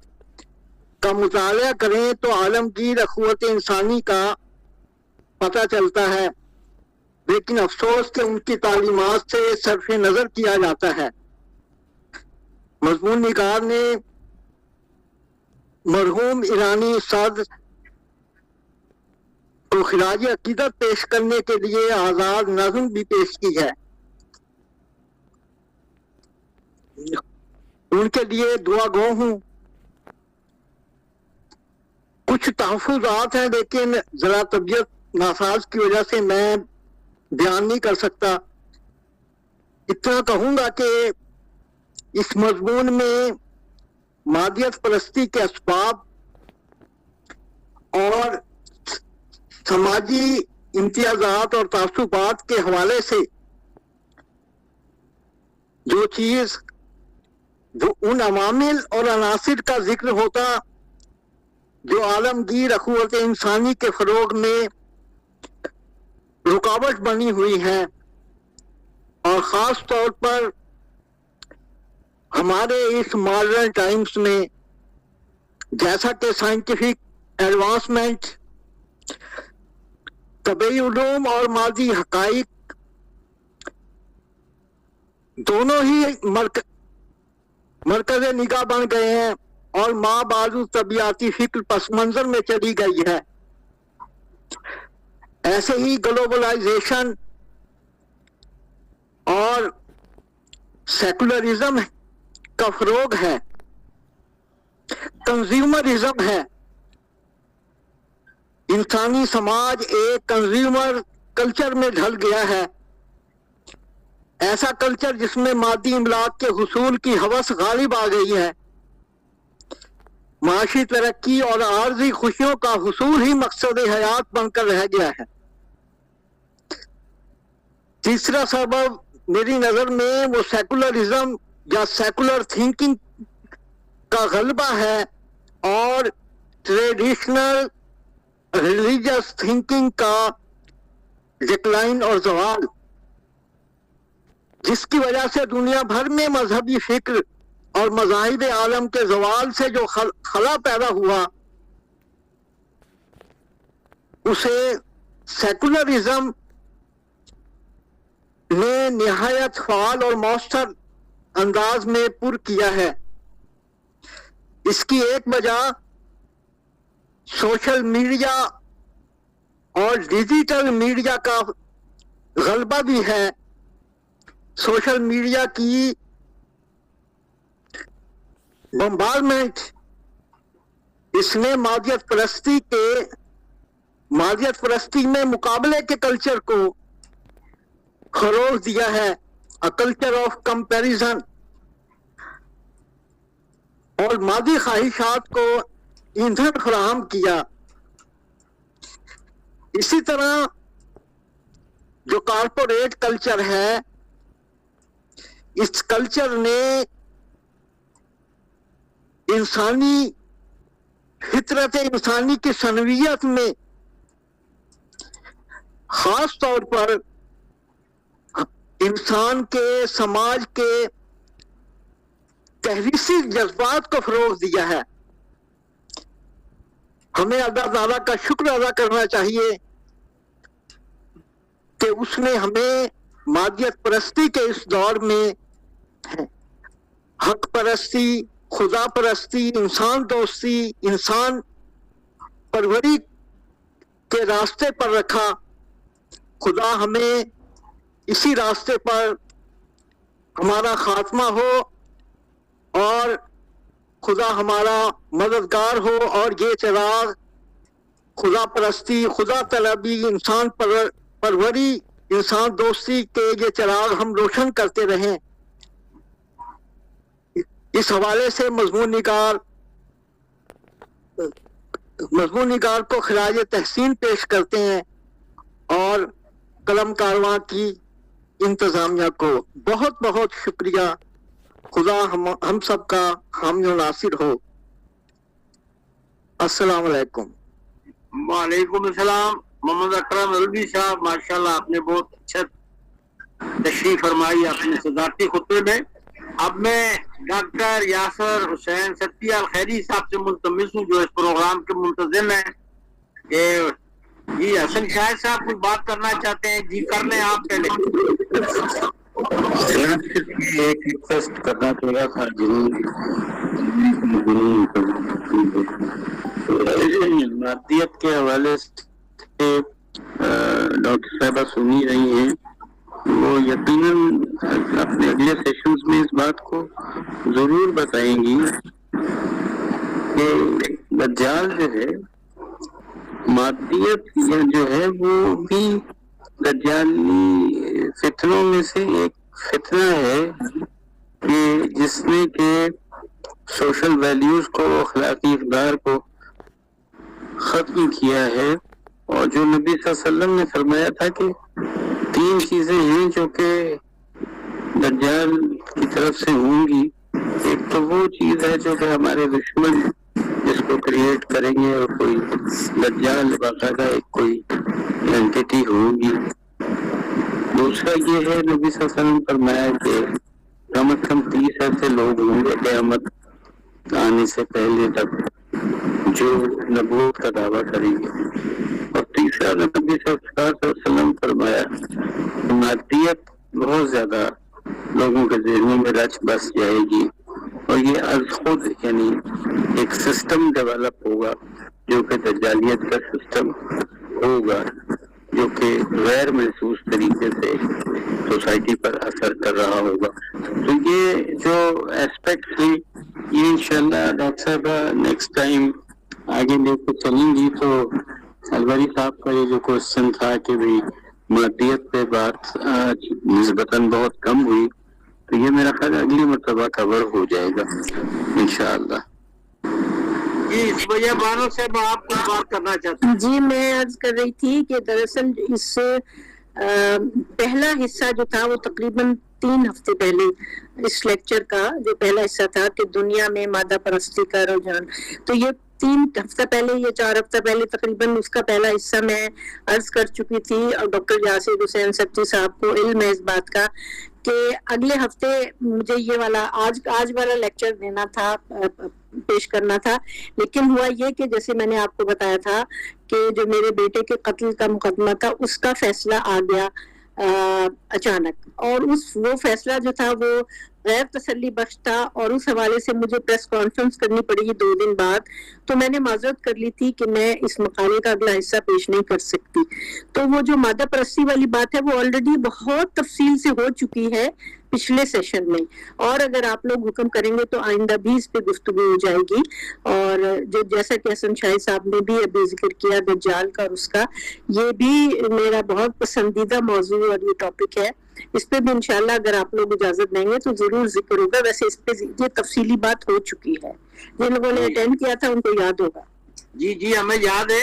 E: کا مطالعہ کریں تو عالمگیر اخوت انسانی کا پتہ چلتا ہے، لیکن افسوس کہ ان کی تعلیمات سے صرف نظر کیا جاتا ہے. مضمون نگار نے مرحوم ایرانی استاد کو خراج عقیدت پیش کرنے کے لیے آزاد نظم بھی پیش کی ہے. ان کے لیے دعا گو ہوں. کچھ تحفظات ہیں لیکن ذرا طبیعت ناساز کی وجہ سے میں بیان نہیں کر سکتا. اتنا کہوں گا کہ اس مضمون میں مادیت پرستی کے اسباب اور سماجی امتیازات اور تعصبات کے حوالے سے جو چیز جو ان عوامل اور عناصر کا ذکر ہوتا جو عالمگیر اخوت انسانی کے فروغ میں رکاوٹ بنی ہوئی ہے، اور خاص طور پر ہمارے اس ماڈرن ٹائمز میں، جیسا کہ سائنٹیفک ایڈوانسمنٹ، طبعی علوم اور مادی حقائق دونوں ہی مرکز نگاہ بن گئے ہیں اور ماں بازو طبیعتی فکر پس منظر میں چلی گئی ہے. ایسے ہی گلوبلائزیشن اور سیکولرزم کا فروغ ہے، کنزیومرزم ہے. انسانی سماج ایک کنزیومر کلچر میں ڈھل گیا ہے، ایسا کلچر جس میں مادی املاک کے حصول کی ہوس غالب آ گئی ہے. معاشی ترقی اور عارضی خوشیوں کا حصول ہی مقصد حیات بن کر رہ گیا ہے. تیسرا سبب میری نظر میں وہ سیکولرزم یا سیکولر تھنکنگ کا غلبہ ہے اور ٹریڈیشنل ریلیجس تھنکنگ کا ڈکلائن اور زوال، جس کی وجہ سے دنیا بھر میں مذہبی فکر اور مذاہب عالم کے زوال سے جو خلا پیدا ہوا اسے سیکولرزم نے نہایت فعال اور مؤثر انداز میں پر کیا ہے. اس کی ایک وجہ سوشل میڈیا اور ڈیجیٹل میڈیا کا غلبہ بھی ہے. سوشل میڈیا کی بمبارمنٹ اس نے مادیت پرستی میں مقابلے کے کلچر کو فروغ دیا ہے، کلچر آف کمپیریزن، اور مادی خواہشات کو ایندھن فراہم کیا. اسی طرح جو کارپوریٹ کلچر ہے، اس کلچر نے انسانی فطرت انسانی کی سنویت میں خاص طور پر انسان کے، سماج کے تحریسی جذبات کو فروغ دیا ہے۔ ہمیں اللہ تعالیٰ کا شکر ادا کرنا چاہیے کہ اس نے ہمیں مادیت پرستی کے اس دور میں حق پرستی، خدا پرستی، انسان دوستی، انسان پروری کے راستے پر رکھا۔ خدا ہمیں اسی راستے پر ہمارا خاتمہ ہو اور خدا ہمارا مددگار ہو، اور یہ چراغ خدا پرستی، خدا طلبی، انسان پروری، انسان دوستی کے یہ چراغ ہم روشن کرتے رہیں۔ اس حوالے سے مضمون نگار کو خراج تحسین پیش کرتے ہیں، اور قلم کارواں کی انتظامیہ کو بہت بہت شکریہ۔ خدا ہم سب کا حامی و ناصر ہو۔ السلام علیکم۔
B: وعلیکم السلام۔ محمد اکرم الوی صاحب، ماشاءاللہ آپ نے بہت اچھا تشریح فرمائی اپنے صدارتی خطبے میں۔ اب میں ڈاکٹر یاسر حسین ستیہ الخیری صاحب سے ملتمس ہوں جو اس پروگرام کے منتظم ہیں کہ جی حسن شاہد صاحب کچھ بات کرنا چاہتے ہیں، جی کر لیں آپ پہلے۔
D: ایک ریکویسٹ کرنا چاہا تھا، مادیت کے حوالے سے ڈاکٹر صاحبہ سنی رہی ہیں، وہ یقیناً اپنے اگلے سیشنز میں اس بات کو ضرور بتائیں گی کہ دجال جو ہے، مادیت جو ہے وہ بھی دجالی فتنوں میں سے ایک فتنہ ہے کہ جس نے کہ سوشل ویلیوز کو، اخلاقی اقدار کو ختم کیا ہے، اور جو نبی صلی اللہ علیہ وسلم نے فرمایا تھا کہ 3 چیزیں ہیں جو کہ دجال کی طرف سے ہوں گی۔ ایک تو وہ چیز ہے جو کہ ہمارے دشمن جس کو کریٹ کریں گے، اور کوئی دجال باقاعدہ ایک کوئی اینٹیٹی ہوگی۔ دوسرا یہ ہے، نبی صلی اللہ علیہ وسلم فرمایا کہ کم از کم 30 ایسے لوگ ہوں گے قیامت آنے سے پہلے تک جو نبوت کا دعویٰ کریں گے۔ اور تیسرا نبی صلی اللہ علیہ وسلم فرمایا مادیت بہت زیادہ لوگوں کے ذہنوں میں رچ بس جائے گی، اور یہ از خود یعنی ایک سسٹم ڈیولپ ہوگا جو کہ دجالیت کا سسٹم ہوگا، جو کہ غیر محسوس طریقے سے سوسائٹی پر اثر کر رہا ہوگا۔ تو یہ جو ایسپیکٹ تھی، یہ انشاءاللہ ڈاکٹر صاحبہ نیکسٹ ٹائم آگے لے کے چلیں گی۔ تو الوری صاحب کا یہ جو کوشچن تھا کہ بھئی مادیت پہ بات نسبتاً بہت کم ہوئی، تو یہ میرا خیال اگلی مرتبہ کور ہو جائے گا انشاءاللہ۔
B: جی سمیہ بانو صاحب آپ کچھ بات کرنا چاہتے ہیں؟
A: جی میں عرض کر رہی تھی کہ دراصل اس پہلا حصہ جو تھا وہ تقریباً 3 ہفتے پہلے اس لیکچر کا جو پہلا حصہ تھا کہ دنیا میں مادہ پرستی کا رجحان، تو یہ 3 ہفتہ پہلے یا 4 ہفتہ پہلے تقریباً اس کا پہلا حصہ میں عرض کر چکی تھی، اور ڈاکٹر یاسر حسین ستیہ صاحب کو علم ہے اس بات کا کہ اگلے ہفتے مجھے یہ والا آج والا لیکچر دینا تھا، پیش کرنا تھا، لیکن ہوا یہ کہ جیسے میں نے آپ کو بتایا تھا کہ جو میرے بیٹے کے قتل کا مقدمہ تھا اس کا فیصلہ آ گیا اچانک، اور وہ فیصلہ جو تھا وہ غیر تسلی بخش تھا، اور اس حوالے سے مجھے پریس کانفرنس کرنی پڑی 2 دن بعد، تو میں نے معذرت کر لی تھی کہ میں اس مقالے کا اگلا حصہ پیش نہیں کر سکتی۔ تو وہ جو مادہ پرستی والی بات ہے وہ آلریڈی بہت تفصیل سے ہو چکی ہے پچھلے سیشن میں، اور اگر آپ لوگ حکم کریں گے تو آئندہ بھی اس پہ گفتگو ہو جائے گی، اور جو جیسا کہ حسن شاہد صاحب نے بھی ابھی ذکر کیا دجال کا اور اس کا، یہ بھی میرا بہت پسندیدہ موضوع اور یہ ٹاپک ہے، اس پہ بھی انشاءاللہ اگر آپ لوگ اجازت دیں گے تو ضرور ذکر ہوگا۔ ویسے اس پہ یہ تفصیلی بات ہو چکی ہے، جن لوگوں نے اٹینڈ کیا تھا ان کو یاد ہوگا۔
B: جی ہمیں یاد ہے۔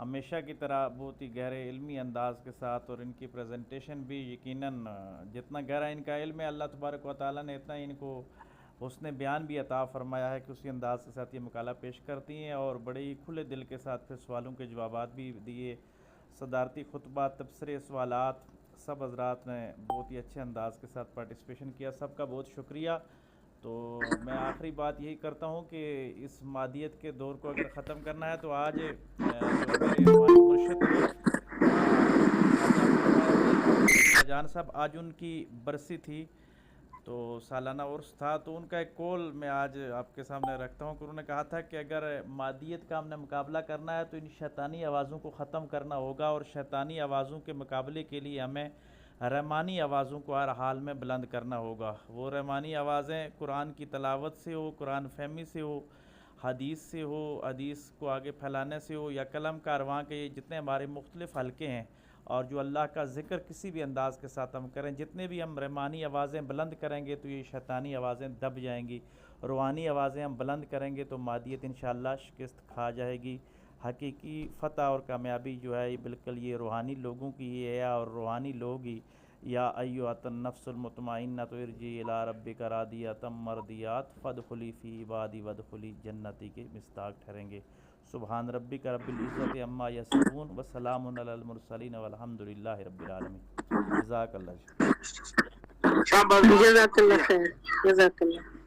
C: ہمیشہ کی طرح بہت ہی گہرے علمی انداز کے ساتھ، اور ان کی پریزنٹیشن بھی یقیناً جتنا گہرا ان کا علم ہے اللہ تبارک و تعالیٰ نے اتنا ان کو حسن بیان بھی عطا فرمایا ہے کہ اسی انداز کے ساتھ یہ مقالہ پیش کرتی ہیں، اور بڑے ہی کھلے دل کے ساتھ پھر سوالوں کے جوابات بھی دیے، صدارتی خطبات، تبصرے، سوالات، سب حضرات نے بہت ہی اچھے انداز کے ساتھ پارٹیسپیشن کیا، سب کا بہت شکریہ۔ تو میں آخری بات یہی کرتا ہوں کہ اس مادیت کے دور کو اگر ختم کرنا ہے تو آج جو میرے روحانی مرشد تھے جان صاحب، آج ان کی برسی تھی، تو سالانہ عرس تھا، تو ان کا ایک قول میں آج آپ کے سامنے رکھتا ہوں کہ انہوں نے کہا تھا کہ اگر مادیت کا ہم نے مقابلہ کرنا ہے تو ان شیطانی آوازوں کو ختم کرنا ہوگا، اور شیطانی آوازوں کے مقابلے کے لیے ہمیں رحمانی آوازوں کو ہر حال میں بلند کرنا ہوگا۔ وہ رحمانی آوازیں قرآن کی تلاوت سے ہو، قرآن فہمی سے ہو، حدیث سے ہو، حدیث کو آگے پھیلانے سے ہو، یا کلم کارواں کے یہ جتنے ہمارے مختلف حلقے ہیں، اور جو اللہ کا ذکر کسی بھی انداز کے ساتھ ہم کریں، جتنے بھی ہم رحمانی آوازیں بلند کریں گے تو یہ شیطانی آوازیں دب جائیں گی، روحانی آوازیں ہم بلند کریں گے تو مادیت انشاءاللہ شکست کھا جائے گی۔ حقیقی فتح اور کامیابی جو ہے یہ بالکل یہ روحانی لوگوں کی ہی ہے، اور روحانی لوگ ہی یا ایھا النفس المطمئنہ ارجعی الی ربک راضیۃ مرضیۃ فادخلی فی عبادی وادخلی جنتی کے مصداق ٹھہریں گے۔ سبحان ربک رب العزت عما یصفون وسلام علی المرسلین والحمد للہ رب العالمین۔ جزاک اللہ۔
B: شاباش۔
A: جزاک اللہ خیر، جزاک اللہ۔